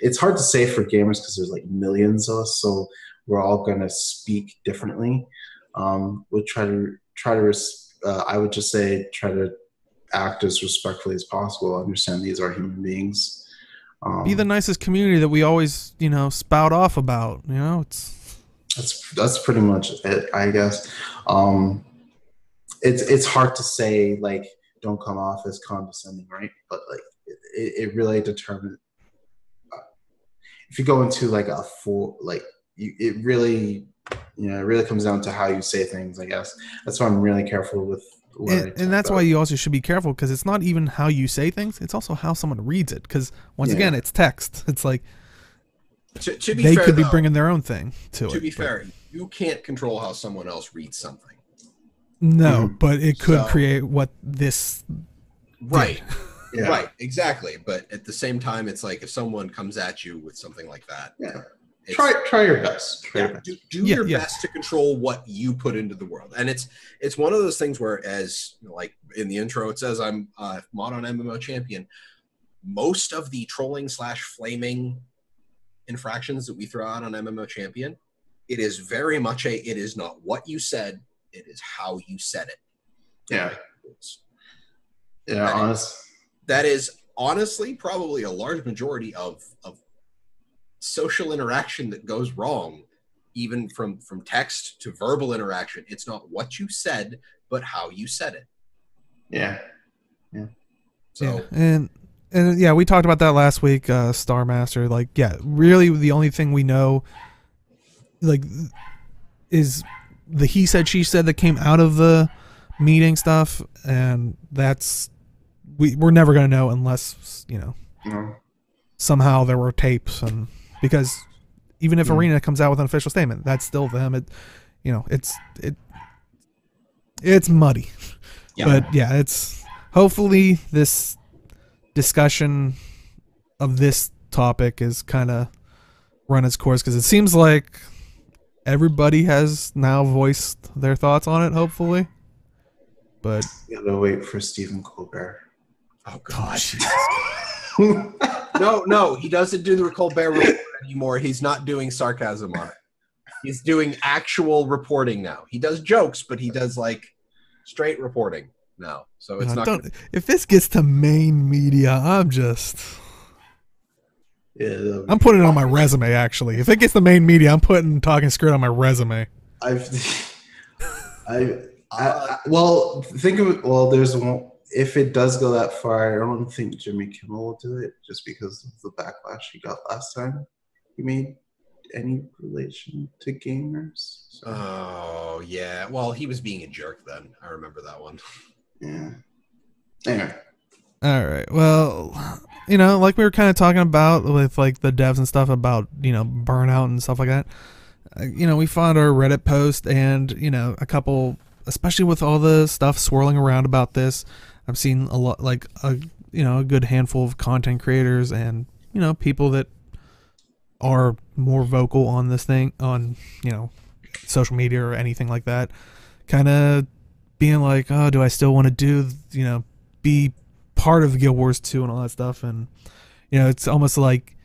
It's hard to say for gamers because there's millions of us, so we're all gonna speak differently. We'll try to. I would just say try to act as respectfully as possible. Understand these are human beings. Be the nicest community that we always, spout off about. That's pretty much it, I guess. It's hard to say don't come off as condescending, right? But it really determines if you go into a full it really comes down to how you say things. I guess that's why I'm really careful with. And that's why you also should be careful because it's not even how you say things; it's also how someone reads it. Because once again, it's text. It's like to be they fair, could be though, bringing their own thing to it. To be fair, you can't control how someone else reads something. No, but it could create what this. Right. Yeah. Right. Exactly. But at the same time, it's like if someone comes at you with something like that. Yeah. Try your best. Do your best to control what you put into the world. And it's one of those things where, as in the intro, it says I'm mod on MMO champion. Most of the trolling / flaming infractions that we throw out on MMO champion, it is very much it is not what you said, it is how you said it. Yeah. Yeah, that is honestly probably a large majority of social interaction that goes wrong, even from text to verbal interaction. It's not what you said, but how you said it. Yeah. So and we talked about that last week. Star Master, really the only thing we know, is the he said she said that came out of the meeting stuff, and that's we're never gonna know unless somehow there were tapes and. Because even if Arena comes out with an official statement, that's still them. It's muddy. Yeah. But yeah, it's hopefully this discussion of this topic is kind of run its course because it seems like everybody has now voiced their thoughts on it, hopefully. But You gotta wait for Stephen Colbert. Oh God. Yeah, No, he doesn't do the Colbert report anymore. He's not doing sarcasm on it. He's doing actual reporting now. He does jokes, but he does like straight reporting now. So it's not. If this gets to main media, I'm putting it on my resume. Actually, if it gets to main media, I'm putting Talking Skritt on my resume. Well, think of it. Well, there's one. If it does go that far, I don't think Jimmy Kimmel will do it, just because of the backlash he got last time he made any relation to gamers. So. Oh yeah. Well, he was being a jerk then. I remember that one. Yeah. Anyway. All right. Well, like we were kind of talking about with like the devs and stuff about burnout and stuff like that. We found our Reddit post and a couple, especially with all the stuff swirling around about this. I've seen a lot, like a good handful of content creators and people that are more vocal on this thing on social media or anything like that, kind of being like, oh, do I still want to do be part of Guild Wars 2 and all that stuff. And it's almost like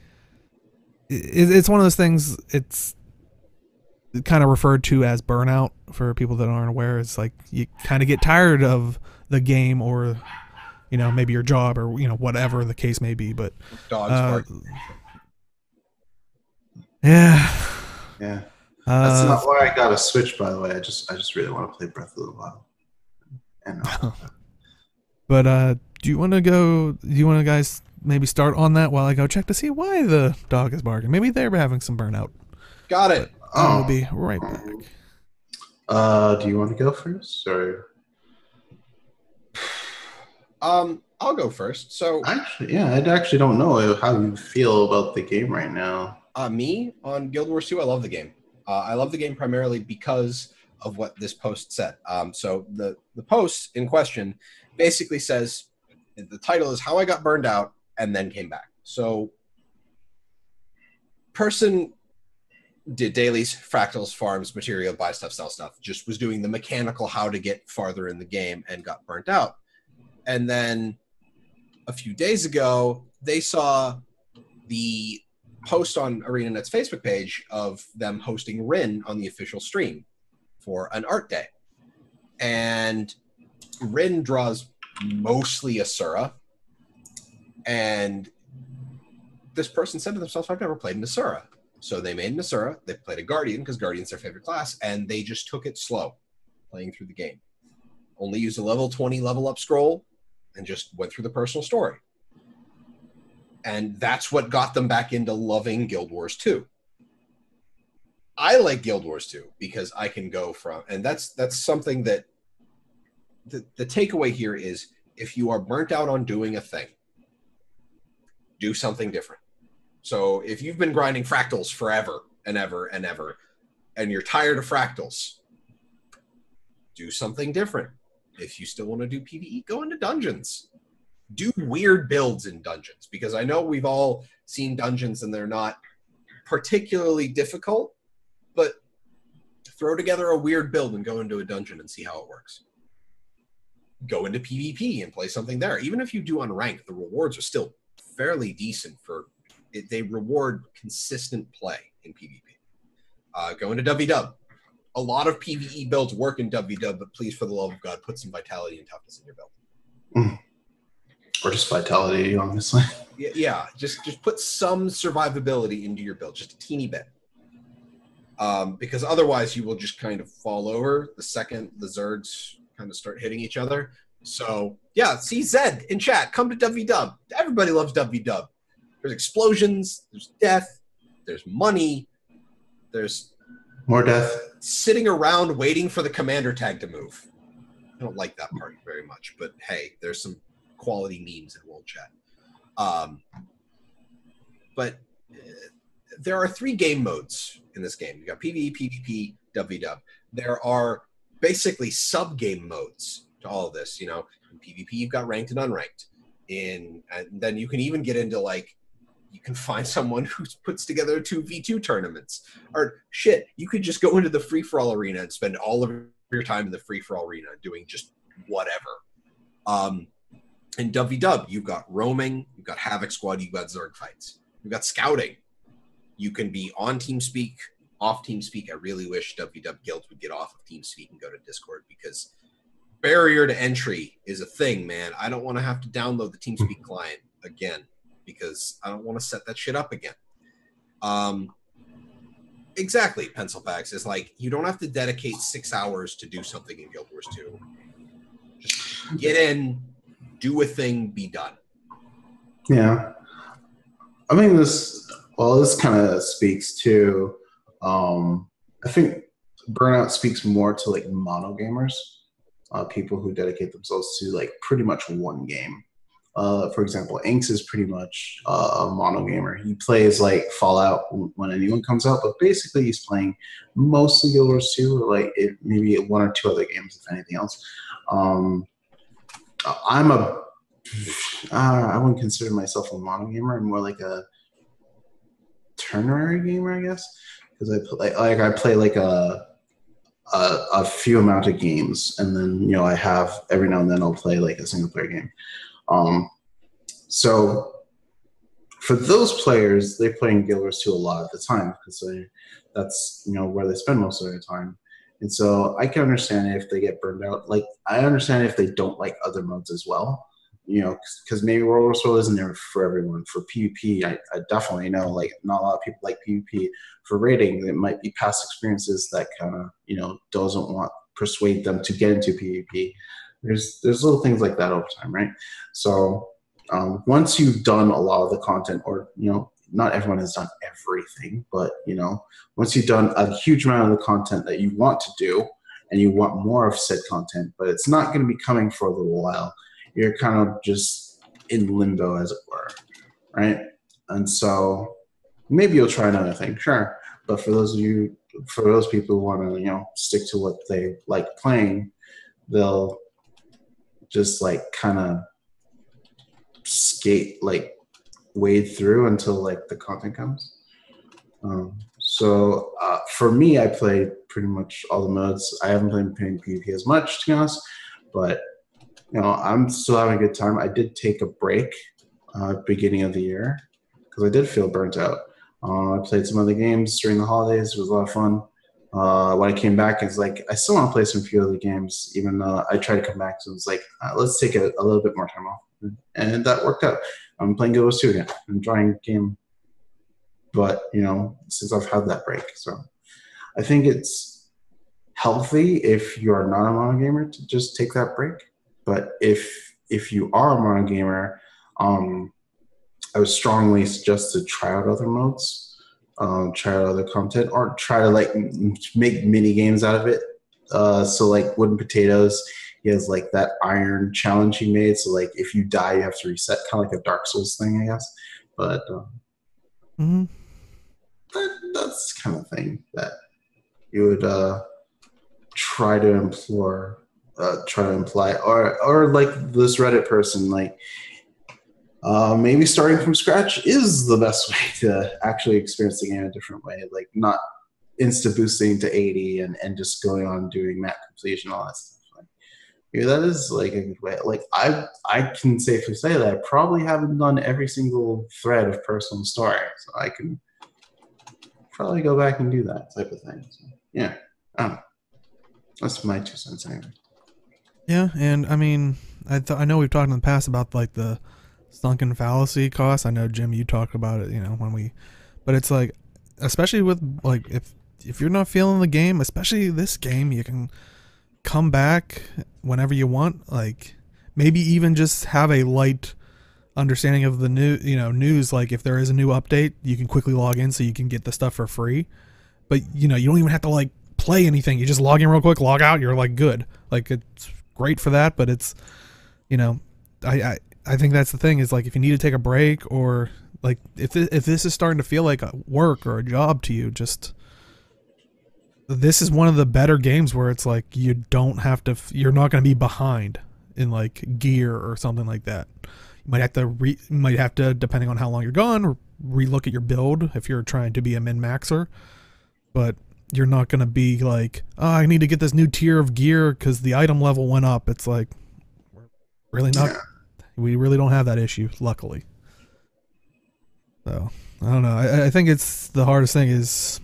it's one of those things. It's kind of referred to as burnout for people that aren't aware. It's like you kind of get tired of the game or maybe your job or whatever the case may be. But yeah. That's not why I got a Switch, by the way. I just really want to play Breath of the Wild. And but do you want to guys maybe start on that while I go check to see why the dog is barking? Maybe they're having some burnout. Got it. I'll be right back. Do you want to go first, or? I'll go first. So actually, yeah, I actually don't know how you feel about the game right now. Me on Guild Wars 2, I love the game. I love the game primarily because of what this post said. So the post in question basically says, the title is How I Got Burned Out and Then Came Back. So person did dailies, fractals, farms, material, buy stuff, sell stuff, just was doing the mechanical how to get farther in the game and got burnt out. And then a few days ago, they saw the post on ArenaNet's Facebook page of them hosting Rin on the official stream for an art day. And Rin draws mostly Asura. And this person said to themselves, I've never played an Asura. So they made an Asura. They played a Guardian because Guardian's their favorite class. And they just took it slow playing through the game. Only used a level 20 level up scroll and just went through the personal story. And that's what got them back into loving Guild Wars 2. I like Guild Wars 2 because I can go from, and that's something that the takeaway here is, if you are burnt out on doing a thing, do something different. So if you've been grinding fractals forever and ever and ever, and you're tired of fractals, do something different. If you still want to do PvE, go into dungeons. Do weird builds in dungeons, because I know we've all seen dungeons and they're not particularly difficult, but throw together a weird build and go into a dungeon and see how it works. Go into PvP and play something there. Even if you do unranked, the rewards are still fairly decent for it. They reward consistent play in PvP. Go into WW. A lot of PvE builds work in WW, but please, for the love of God, put some vitality and toughness in your build. Or just vitality, honestly. Yeah, just put some survivability into your build, just a teeny bit. Because otherwise you will just kind of fall over the second the Zergs kind of start hitting each other. So, yeah, see Zed in chat, come to WW. Everybody loves WW. There's explosions, there's death, there's money, there's... more death. Sitting around waiting for the commander tag to move. I don't like that part very much, but hey, there's some quality memes in World Chat. But there are 3 game modes in this game. You got PvE, PvP, WW. There are basically sub-game modes to all of this. In PvP, you've got ranked and unranked. And then you can even get into like you can find someone who puts together 2v2 tournaments. Or shit, you could just go into the free-for-all arena and spend all of your time in the free-for-all arena doing just whatever. In WW, you've got roaming, you've got Havoc Squad, you've got Zerg fights. You've got scouting. You can be on TeamSpeak, off TeamSpeak. I really wish WW Guilds would get off of TeamSpeak and go to Discord, because barrier to entry is a thing, man. I don't want to have to download the TeamSpeak client again, because I don't want to set that shit up again. Exactly, Pencil Packs. Is like, you don't have to dedicate 6 hours to do something in Guild Wars 2. Just get in, do a thing, be done. Yeah. I mean, this kind of speaks to, I think Burnout speaks more to like mono gamers, people who dedicate themselves to like pretty much one game. For example, Inks is pretty much a mono gamer. He plays like Fallout when anyone comes out, but basically he's playing mostly Guild Wars 2, or like maybe 1 or 2 other games, if anything else. I wouldn't consider myself a mono gamer. I'm more like a ternary gamer, I guess, because I play like a few amount of games, and then I have every now and then I'll play like a single player game. So for those players, they play in Guild Wars 2 a lot of the time, because that's where they spend most of their time. And so I can understand if they get burned out. Like, I understand if they don't like other modes as well, because maybe World War Soul isn't there for everyone. For PvP, I definitely know, like, not a lot of people like PvP. For raiding, it might be past experiences that kind of, doesn't persuade them to get into PvP. There's little things like that over time, right? So once you've done a lot of the content, or, not everyone has done everything, but, once you've done a huge amount of the content that you want to do, and you want more of said content, but it's not going to be coming for a little while, you're kind of just in limbo, as it were, right? And so maybe you'll try another thing, sure. But for those people who want to, stick to what they like playing, they'll just like kind of wade through until like the content comes. So for me, I play pretty much all the modes. I haven't played PvP as much, to be honest, but I'm still having a good time. I did take a break beginning of the year because I did feel burnt out. I played some other games during the holidays. It was a lot of fun. When I came back, it's like I still want to play some few other games, even though I tried to come back. So it's like, let's take a little bit more time off. And that worked out. I'm playing Guild Wars 2 again. I'm enjoying the game. But, since I've had that break. So I think it's healthy if you're not a mono gamer to just take that break. But if you are a mono gamer, I would strongly suggest to try out other modes, try out other content, or try to like make mini games out of it. So like Wooden Potatoes, he has like that iron challenge he made. So like if you die, you have to reset, kind of like a Dark Souls thing, I guess. But that's the kind of thing that you would try to imply, or like this Reddit person, like maybe starting from scratch is the best way to actually experience the game a different way, like not insta boosting to 80 and just going on doing map completion, all that stuff. Like, yeah, that is like a good way. Like I can safely say that I probably haven't done every single thread of personal story, so I can probably go back and do that type of thing. So, yeah, that's my 2 cents anyway. Yeah, and I mean, I know we've talked in the past about like the sunken fallacy cost. I know, Jim, you talked about it, but it's like, especially with like, if you're not feeling the game, especially this game, you can come back whenever you want. Like, maybe even just have a light understanding of the news. Like, if there is a new update, you can quickly log in so you can get the stuff for free. But you don't even have to like play anything. You just log in real quick, log out, you're like good. Like, it's great for that, but it's, I think that's the thing, is like, if you need to take a break, or like if this is starting to feel like a work or a job to you, just, this is one of the better games where it's like you don't have to, you're not going to be behind in like gear or something like that. You might have to depending on how long you're gone, relook at your build if you're trying to be a min-maxer, but you're not going to be like, oh, I need to get this new tier of gear because the item level went up. It's like, we're really not, we really don't have that issue, luckily. So, I don't know. I think it's the hardest thing is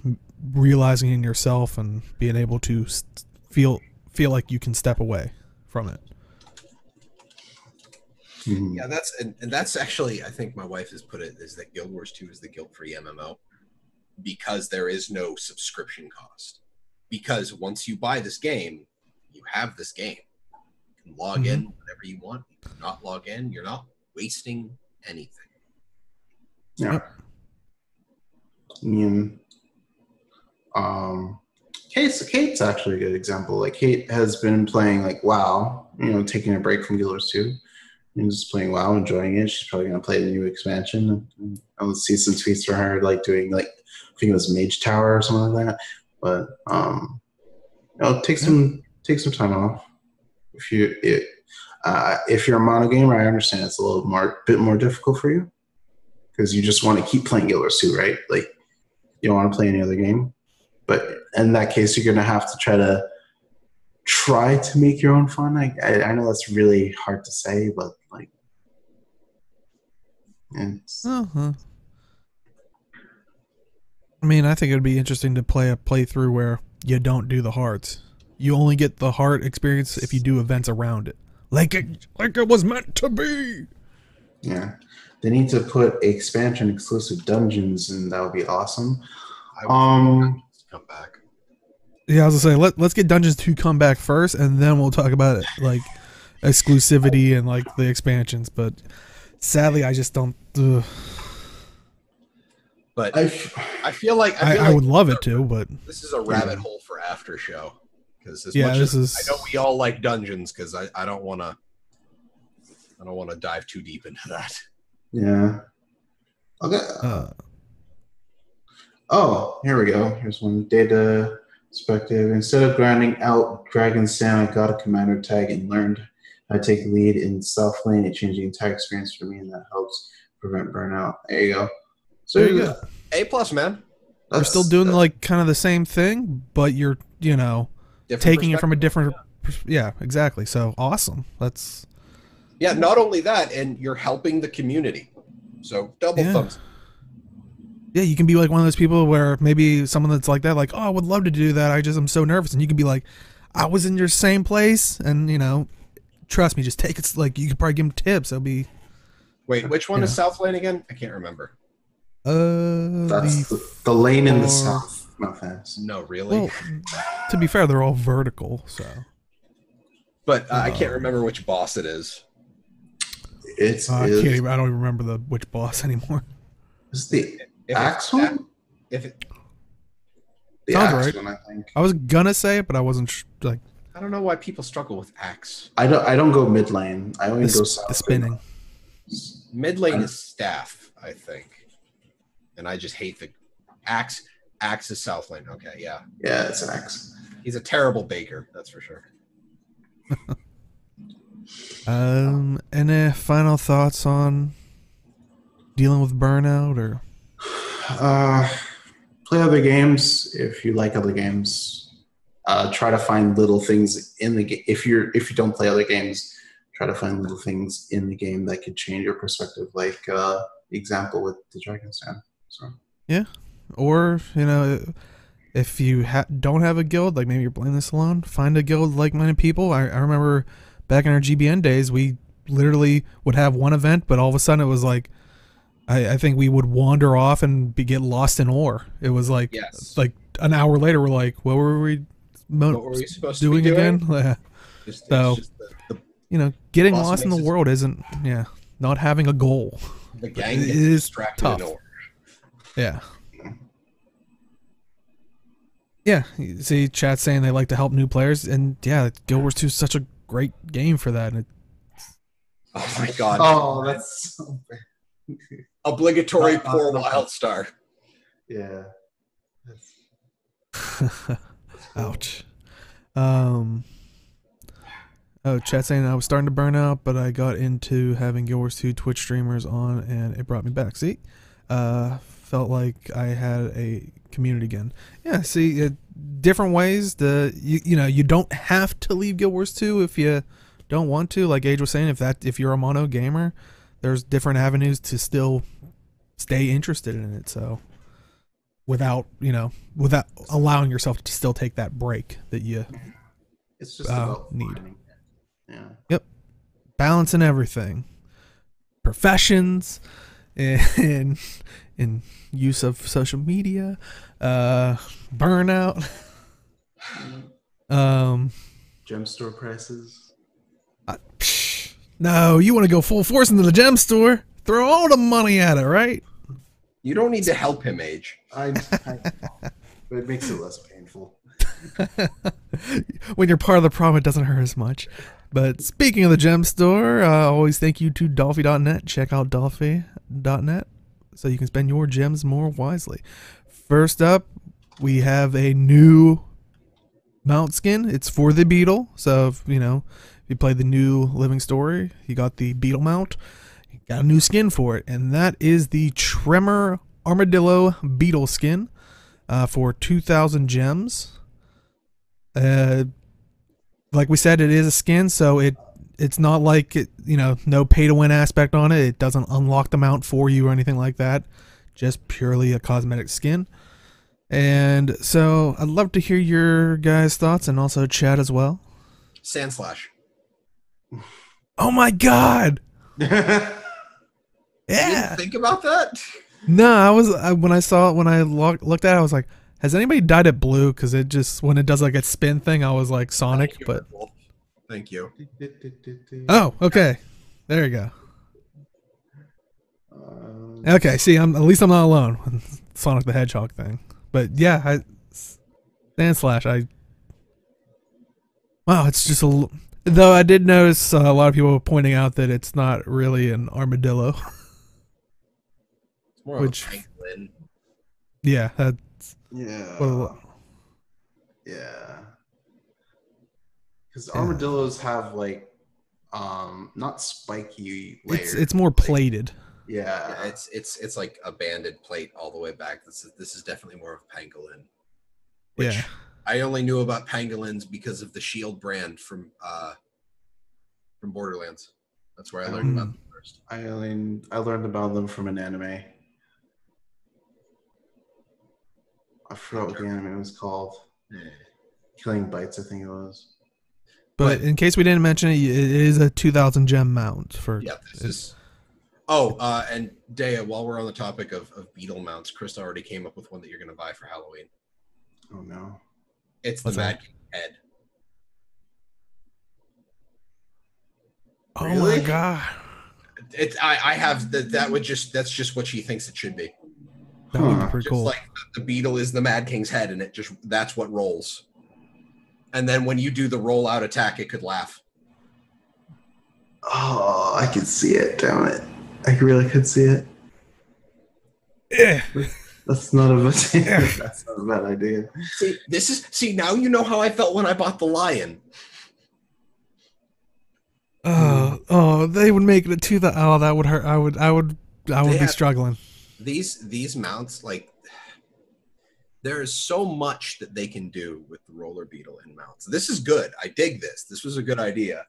realizing in yourself and being able to feel like you can step away from it. Yeah, that's actually, I think my wife has put it, is that Guild Wars 2 is the guilt-free MMO because there is no subscription cost. Because once you buy this game, you have this game. You can log in whenever you want. You do not log in, you're not wasting anything. Yeah. Kate's actually a good example. Like Kate has been playing like WoW, taking a break from Guild Wars 2. And just playing WoW, enjoying it. She's probably gonna play the new expansion. And I'll see some tweets from her, like doing like I think it was Mage Tower or something like that. But take some time off. If you're a mono gamer, I understand it's a bit more difficult for you because you just want to keep playing Guild Wars 2, right? Like you don't want to play any other game. But in that case, you're gonna have to try to make your own fun. I know that's really hard to say, but like, it's... I mean, I think it would be interesting to play a playthrough where you don't do the hearts. You only get the heart experience if you do events around it, like it was meant to be. Yeah, they need to put expansion exclusive dungeons, and that would be awesome. Come back. Yeah, I was gonna say let's get Dungeons 2 come back first, and then we'll talk about it, like exclusivity and like the expansions. But sadly, I just don't. But I feel like I would love it to, but this is a rabbit hole for after show because I know we all like dungeons because I don't want to dive too deep into that. Yeah. Okay. Here we go. Here's one data. Perspective. Instead of grinding out Dragon Sand, I got a commander tag and learned how to take the lead in South Lane. It changed the entire experience for me, and that helps prevent burnout. There you go. So there you go. A+, man. You're still doing like kind of the same thing, but you're taking it from a different. Yeah, exactly. So awesome. That's. Yeah. Not only that, and you're helping the community. So double thumbs. Yeah, you can be like one of those people where maybe someone that's like that, like, oh, I would love to do that. I'm so nervous. And you can be like, I was in your same place. And, trust me, just take it. Like, you could probably give them tips. It'll be. Wait, which one is South Lane again? I can't remember. That's the lane in the south. No offense. No, really? Well, to be fair, they're all vertical, so. But I can't remember which boss it is. I don't even remember which boss anymore. Is the Axe one? Sounds right. One, I think. I was gonna say it, but I wasn't like. I don't know why people struggle with Axe. I don't go mid lane. I only go south. The spinning. Mid lane is staff, I think, and I just hate the Axe. Axe is south lane. Okay, yeah. Yeah, it's Axe. He's a terrible baker, that's for sure. Any final thoughts on dealing with burnout or? Play other games if you like other games. Try to find little things in the game. If you don't play other games, try to find little things in the game that could change your perspective. Like the example with the Dragon Stand. So yeah, or if you don't have a guild, like maybe you're playing this alone, find a guild like-minded people. I remember back in our GBN days, we literally would have one event, but all of a sudden it was like. I think we would wander off and get lost in ore. It was like like an hour later, we're like, what were we supposed doing to be doing? again? So, getting lost in the world isn't, not having a goal. The gang is tough. Yeah. Yeah. You see chat saying they like to help new players, and yeah, Guild Wars 2 is such a great game for that. Oh my God. Oh, that's so bad. Obligatory poor wild star. Yeah. Ouch. Chat saying I was starting to burn out, but I got into having Guild Wars 2 Twitch streamers on, and it brought me back. See, Felt like I had a community again. Yeah, see, different ways. You don't have to leave Guild Wars 2 if you don't want to. Like Age was saying, if you're a mono gamer, there's different avenues to still stay interested in it. So without allowing yourself to still take that break that you It's just about need. finding it. Yeah. Yep. Balancing everything. Professions and use of social media. Burnout. Gem store prices. No, you want to go full force into the gem store. Throw all the money at it, right? You don't need to help him, Age. But it makes it less painful. When you're part of the problem, it doesn't hurt as much. But speaking of the gem store, always thank you to Dolphy.net. Check out Dolphy.net so you can spend your gems more wisely. First up, we have a new mount skin. It's for the beetle. So, if you play the new Living Story, you got the beetle mount. You got a new skin for it. And that is the Tremor Armadillo Beetle skin for 2,000 gems. Like we said, it is a skin, so it's not like no pay to win aspect on it. It doesn't unlock the mount for you or anything like that. Just purely a cosmetic skin. And so I'd love to hear your guys' thoughts and also chat as well. Sand Slash. Oh my god! Yeah. You didn't think about that? No, when I looked at it, I was like, has anybody dyed it blue? Because it just, when it does like a spin thing, I was like Sonic, but... Thank you. Oh, okay. There you go. Okay, see, at least I'm not alone with Sonic the Hedgehog thing. But yeah, Sand Slash, wow, it's just though I did notice a lot of people pointing out that it's not really an armadillo. It's more of a pangolin. Yeah, Yeah. Well, yeah. Because armadillos have like, not spiky layers. It's more plated. Yeah. It's like a banded plate all the way back. This is definitely more of pangolin. Which I only knew about pangolins because of the Shield brand from Borderlands. That's where I learned about them first. I learned about them from an anime. I forgot what the anime was called. Killing Bites, I think it was. But in case we didn't mention it, it is a 2,000 gem mount for. Yeah, this is. Oh, and Dea, while we're on the topic of beetle mounts, Krista already came up with one that you're going to buy for Halloween. Oh no! It's the Mad King head. Oh my god! I have that's just what she thinks it should be. That would be pretty just cool. Like the beetle is the Mad King's head, and that's what rolls. And then when you do the roll out attack, it could laugh. Oh, I could see it. Damn it! I really could see it. Yeah. That's not that's not a bad idea. See now you know how I felt when I bought the lion. They would make it to the. Oh, that would hurt. I would be struggling. These mounts, like, there is so much that they can do with the roller beetle and mounts. This is good. I dig this. This was a good idea.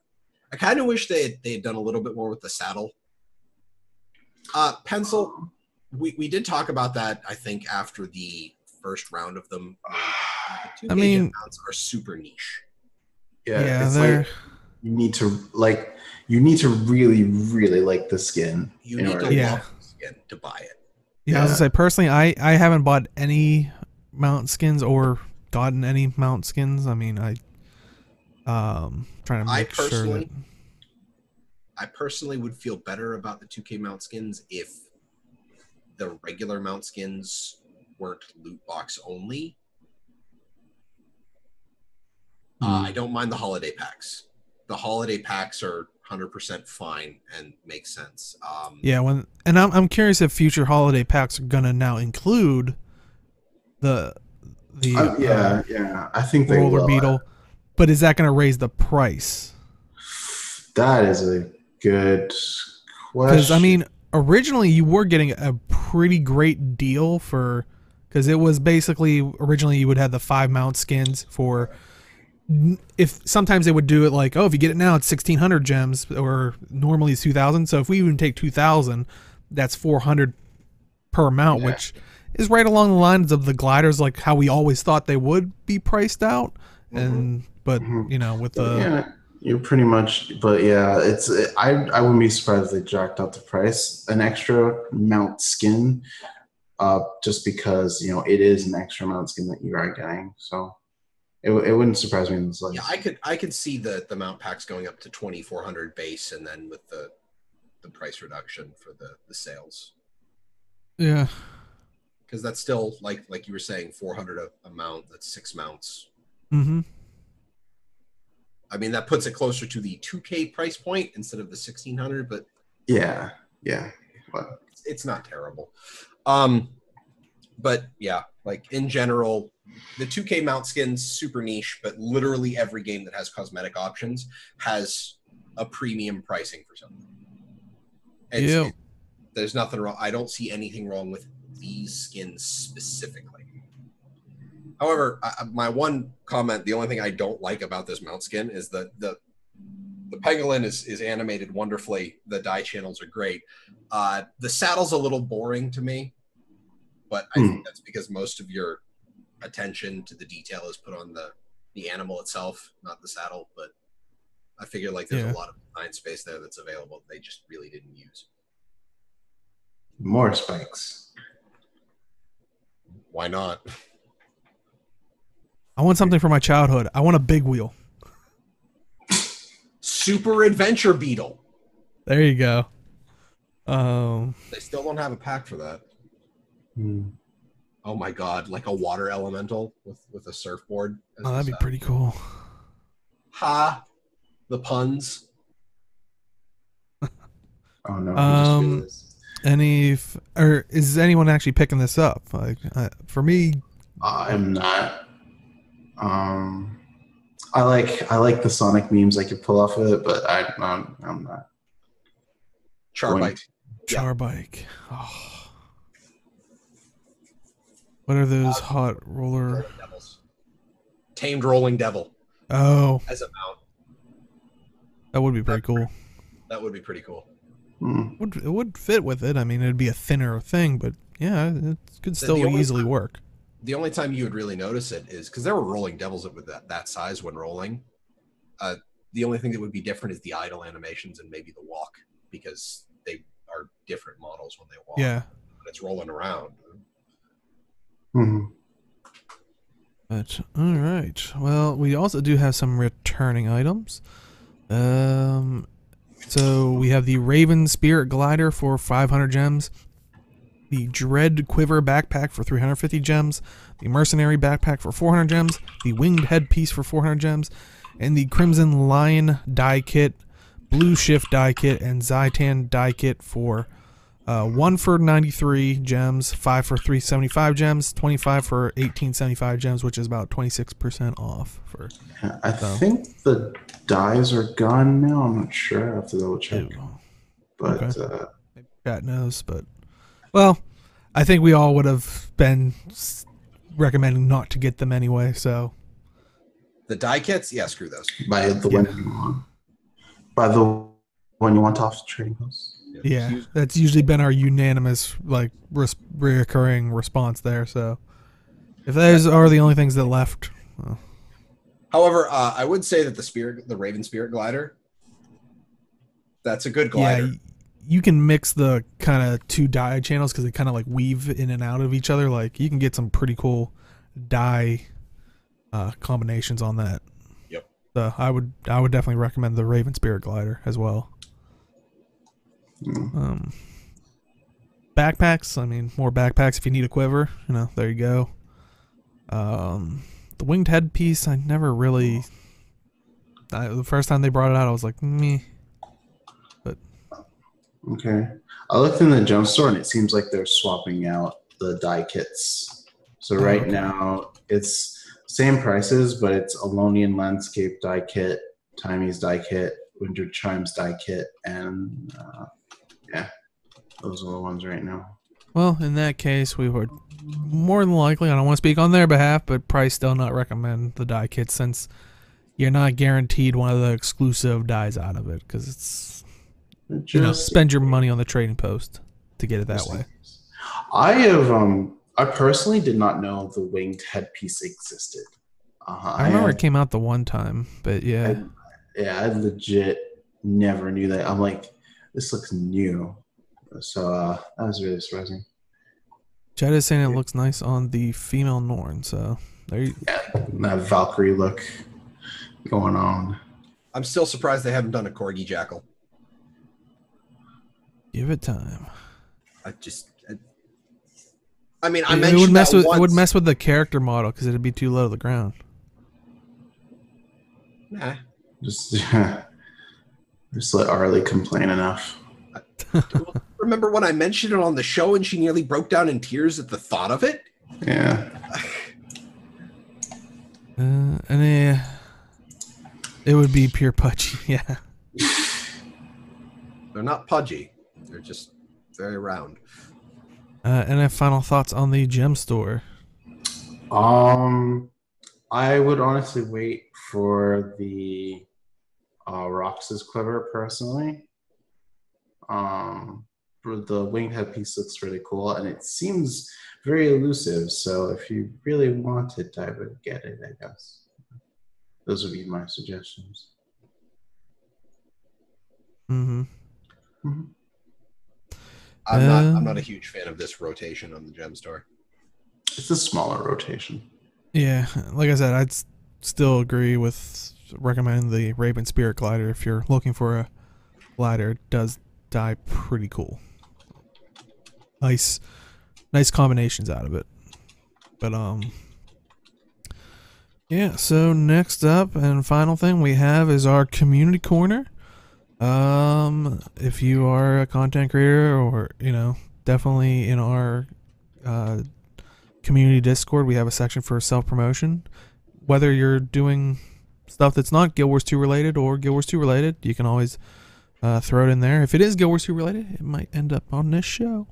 I kind of wish they had done a little bit more with the saddle. Pencil, we did talk about that, I think, after the first round of them. The 2K mounts are super niche. Yeah, it's like you need to really, really like the skin. You need to love the skin to buy it. Yeah, I was gonna say, personally, I haven't bought any mount skins or gotten any mount skins. I mean, trying to make sure that... I personally would feel better about the 2K mount skins if the regular mount skins weren't loot box only. I don't mind the holiday packs. The holiday packs are 100% fine and make sense. I'm curious if future holiday packs are gonna now include the I think they roller will. beetle, but is that gonna raise the price? That is a good question. Because I mean, originally you were getting a pretty great deal because it was basically originally you would have the 5 mount skins for. If sometimes they would do it like, oh, if you get it now, it's 1,600 gems, or normally it's 2,000. So if we even take 2,000, that's 400 per mount, which is right along the lines of the gliders, like how we always thought they would be priced out. And but you know, with the you're pretty much, but yeah, I wouldn't be surprised if they jacked up the price an extra mount skin, just because it is an extra mount skin that you are getting. So it wouldn't surprise me in this. Yeah, I could see the mount packs going up to 2,400 base, and then with the price reduction for the sales. Yeah, because that's still like you were saying, 400 a mount. That's 6 mounts. Mm-hmm. I mean, that puts it closer to the 2K price point instead of the 1,600, but yeah, but it's not terrible. But yeah, like in general, the 2K mount skin's super niche, but literally every game that has cosmetic options has a premium pricing for something. There's nothing wrong. I don't see anything wrong with these skins specifically. However, my one comment, the only thing I don't like about this mount skin is the pangolin is animated wonderfully. The dye channels are great. The saddle's a little boring to me, but I think that's because most of your attention to the detail is put on the animal itself, not the saddle. But I figure like there's a lot of design space there that's available they just really didn't use. More spikes. Why not? I want something from my childhood. I want a big wheel. Super Adventure Beetle. There you go. They still don't have a pack for that. Oh my god, like a water elemental with a surfboard. Oh, that'd be pretty cool. Ha! The puns. Oh no. Is anyone actually picking this up? Like for me, I'm not. I like the Sonic memes I could pull off of it, but I'm not. Charbike. Charbike. Oh. What are those hot roller devils? Tamed Rolling Devil. Oh, as a mount. That would be pretty cool. That would be pretty cool. It would fit with it. I mean, it'd be a thinner thing, but yeah, it could still easily work. The only time you would really notice it is because there were rolling devils with that size when rolling. The only thing that would be different is the idle animations and maybe the walk, because they are different models when they walk. Yeah. When it's rolling around. But all right. Well, we also do have some returning items. So we have the Raven Spirit Glider for 500 gems. The Dread Quiver Backpack for 350 gems, the Mercenary Backpack for 400 gems, the Winged Headpiece for 400 gems, and the Crimson Lion Die Kit, Blue Shift Die Kit, and Zytan Die Kit for 1 for 93 gems, 5 for 375 gems, 25 for 1875 gems, which is about 26% off. I think the dies are gone now. I'm not sure. I have to double check. But Chat knows, but well, I think we all would have been recommending not to get them anyway. So the die kits, yeah, screw those. By the one you want off the trading post. Yeah, that's usually been our unanimous reoccurring response there. So if those are the only things that left. However, I would say that the Raven Spirit Glider, that's a good glider. Yeah, you can mix the kind of two dye channels because they kind of like weave in and out of each other. Like you can get some pretty cool dye combinations on that. Yep. So I would definitely recommend the Raven Spirit Glider as well. Backpacks. I mean, more backpacks if you need a quiver. There you go. The Winged Headpiece, I never really. The first time they brought it out, I was like, meh. But okay, I looked in the gem store and it seems like they're swapping out the die kits. So right now it's same prices, but it's Alonian Landscape die kit, Timey's die kit, Winter Chimes die kit, and yeah. Those are the ones right now. Well, in that case, we would more than likely, I don't want to speak on their behalf, but probably still not recommend the die kit since you're not guaranteed one of the exclusive dies out of it because it's, spend your money on the trading post to get it that way. I personally did not know the winged headpiece existed. I remember it came out the one time, but yeah. I legit never knew that. I'm like, this looks new. So that was really surprising. Chad is saying it looks nice on the female Norn, so there you that Valkyrie look going on. I'm still surprised they haven't done a Corgi Jackal. Give it time. I mean, it would mess with it would mess with the character model because it'd be too low to the ground. Nah. Just let Arlie complain enough. Remember when I mentioned it on the show and she nearly broke down in tears at the thought of it? Yeah. It would be pure pudgy, yeah. They're not pudgy. They're just very round. And then final thoughts on the gem store. I would honestly wait for the Rox's Quiver personally. The winged headpiece looks really cool and it seems very elusive. So if you really want it, I would get it, I guess. Those would be my suggestions. I'm not a huge fan of this rotation on the gem store. It's a smaller rotation. Yeah, like I said, I'd still agree with recommending the Raven Spirit glider if you're looking for a glider. It does die pretty cool. Nice combinations out of it. But yeah, so next up and final thing we have is our community corner. If you are a content creator or, definitely in our community Discord, we have a section for self-promotion. Whether you're doing stuff that's not Guild Wars 2 related or Guild Wars 2 related, you can always throw it in there. If it is Guild Wars 2 related, it might end up on this show.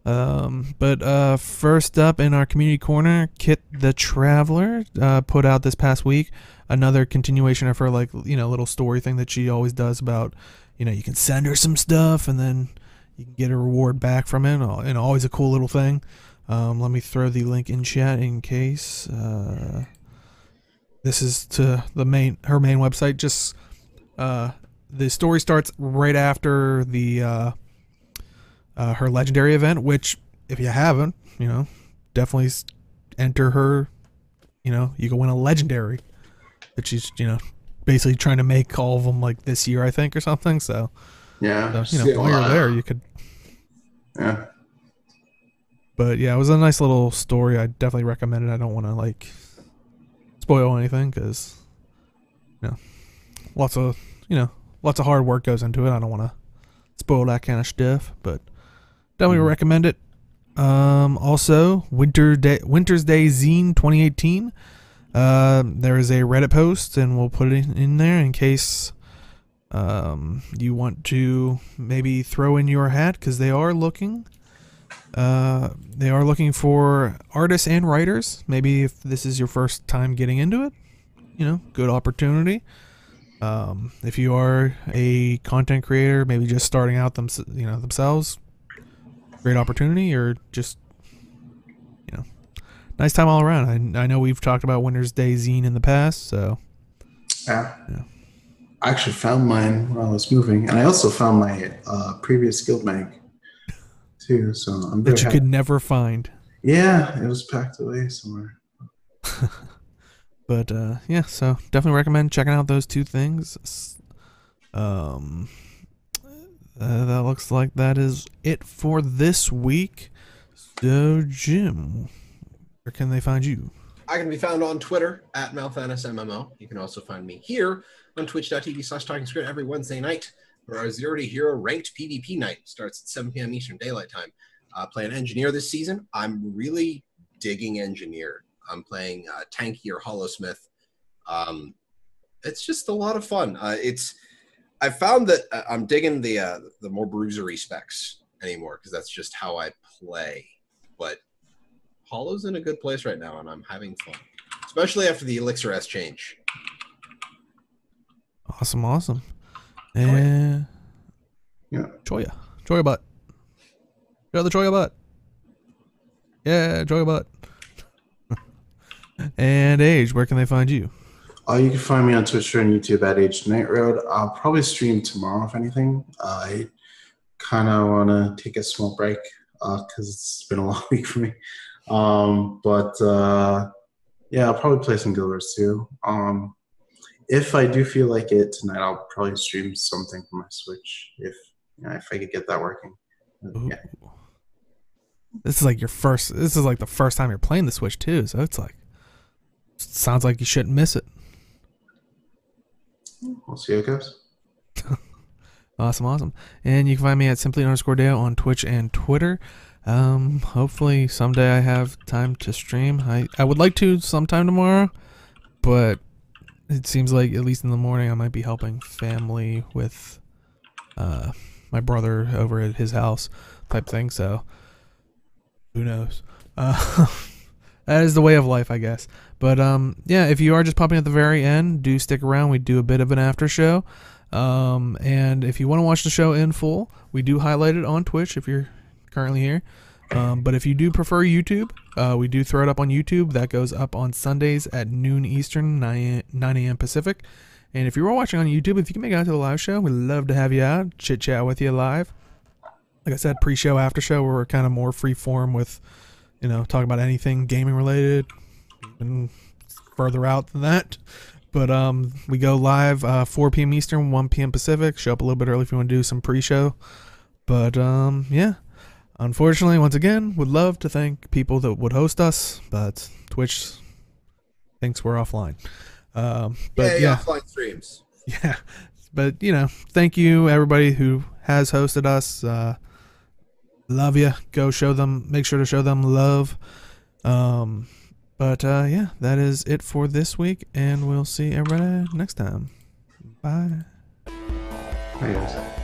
But first up in our community corner, Kit the Traveler put out this past week another continuation of her little story thing that she always does about, you can send her some stuff and then you can get a reward back from it, and always a cool little thing. Let me throw the link in chat in case. This is to her main website. Just the story starts right after the her legendary event, which if you haven't, definitely enter her. You can win a legendary that she's basically trying to make all of them like this year, I think, or something. So yeah, so, while you're there, you could. Yeah. But yeah, it was a nice little story. I definitely recommend it. I don't want to spoil anything because lots of hard work goes into it. I don't want to spoil that kind of stuff, but definitely recommend it. Also, Winter's Day Zine 2018. There is a Reddit post, and we'll put it in there in case you want to maybe throw in your hat, because they are looking for artists and writers. Maybe if this is your first time getting into it, good opportunity. If you are a content creator, maybe just starting out themselves, great opportunity, or just nice time all around. I know we've talked about Winter's Day Zine in the past, so yeah. I actually found mine while I was moving, and I also found my previous Guild mag too. So I'm that you could never find. Yeah, it was packed away somewhere. But yeah, so definitely recommend checking out those two things. That looks like that is it for this week. So Jim, where can they find you? I can be found on Twitter at MalthanusMMO. You can also find me here on twitch.tv/TalkingSkritt every Wednesday night for our Zero to Hero ranked PvP night. Starts at 7 p.m. Eastern Daylight Time. Playing Engineer this season. I'm really digging Engineer. I'm playing Tanky or Hollowsmith. It's just a lot of fun. I found that I'm digging the more bruisery specs. anymore because that's just how I play. But Hollow's in a good place right now, and I'm having fun, especially after the Elixir S change. Awesome. And Yeah. Choya butt. Show the Choya butt. Yeah, Choya butt. And Age, where can they find you? You can find me on Twitch and YouTube at Age Night Road. I'll probably stream tomorrow, if anything. I kind of want to take a small break because it's been a long week for me. Yeah, I'll probably play some Guild Wars too. If I do feel like it tonight, I'll probably stream something from my Switch if I could get that working. Yeah. This is like the first time you're playing the Switch too, so it's like sounds like you shouldn't miss it. We'll see how it goes. Awesome. And you can find me at simply_Dale on Twitch and Twitter. Hopefully someday I have time to stream. I would like to sometime tomorrow, but it seems like at least in the morning I might be helping family with my brother over at his house type thing, so who knows. That is the way of life, I guess. But yeah, if you are just popping at the very end, do stick around. We do a bit of an after show. And if you want to watch the show in full, we do highlight it on Twitch if you're currently here. But if you do prefer YouTube, we do throw it up on YouTube. That goes up on Sundays at noon Eastern, 9 a.m. Pacific. And if you're watching on YouTube, if you can make it out to the live show, we'd love to have you out, chit chat with you live. Like I said, pre-show, after show, we're kind of more free form with, talking about anything gaming related, even further out than that. But we go live 4 p.m. Eastern, 1 p.m. Pacific. Show up a little bit early if you want to do some pre-show. But yeah, unfortunately, once again, would love to thank people that would host us, but Twitch thinks we're offline. But yeah, offline streams. Yeah, but thank you everybody who has hosted us. Love you. Go show them. Make sure to show them love. But yeah, that is it for this week, and we'll see everybody next time. Bye. Bye, guys.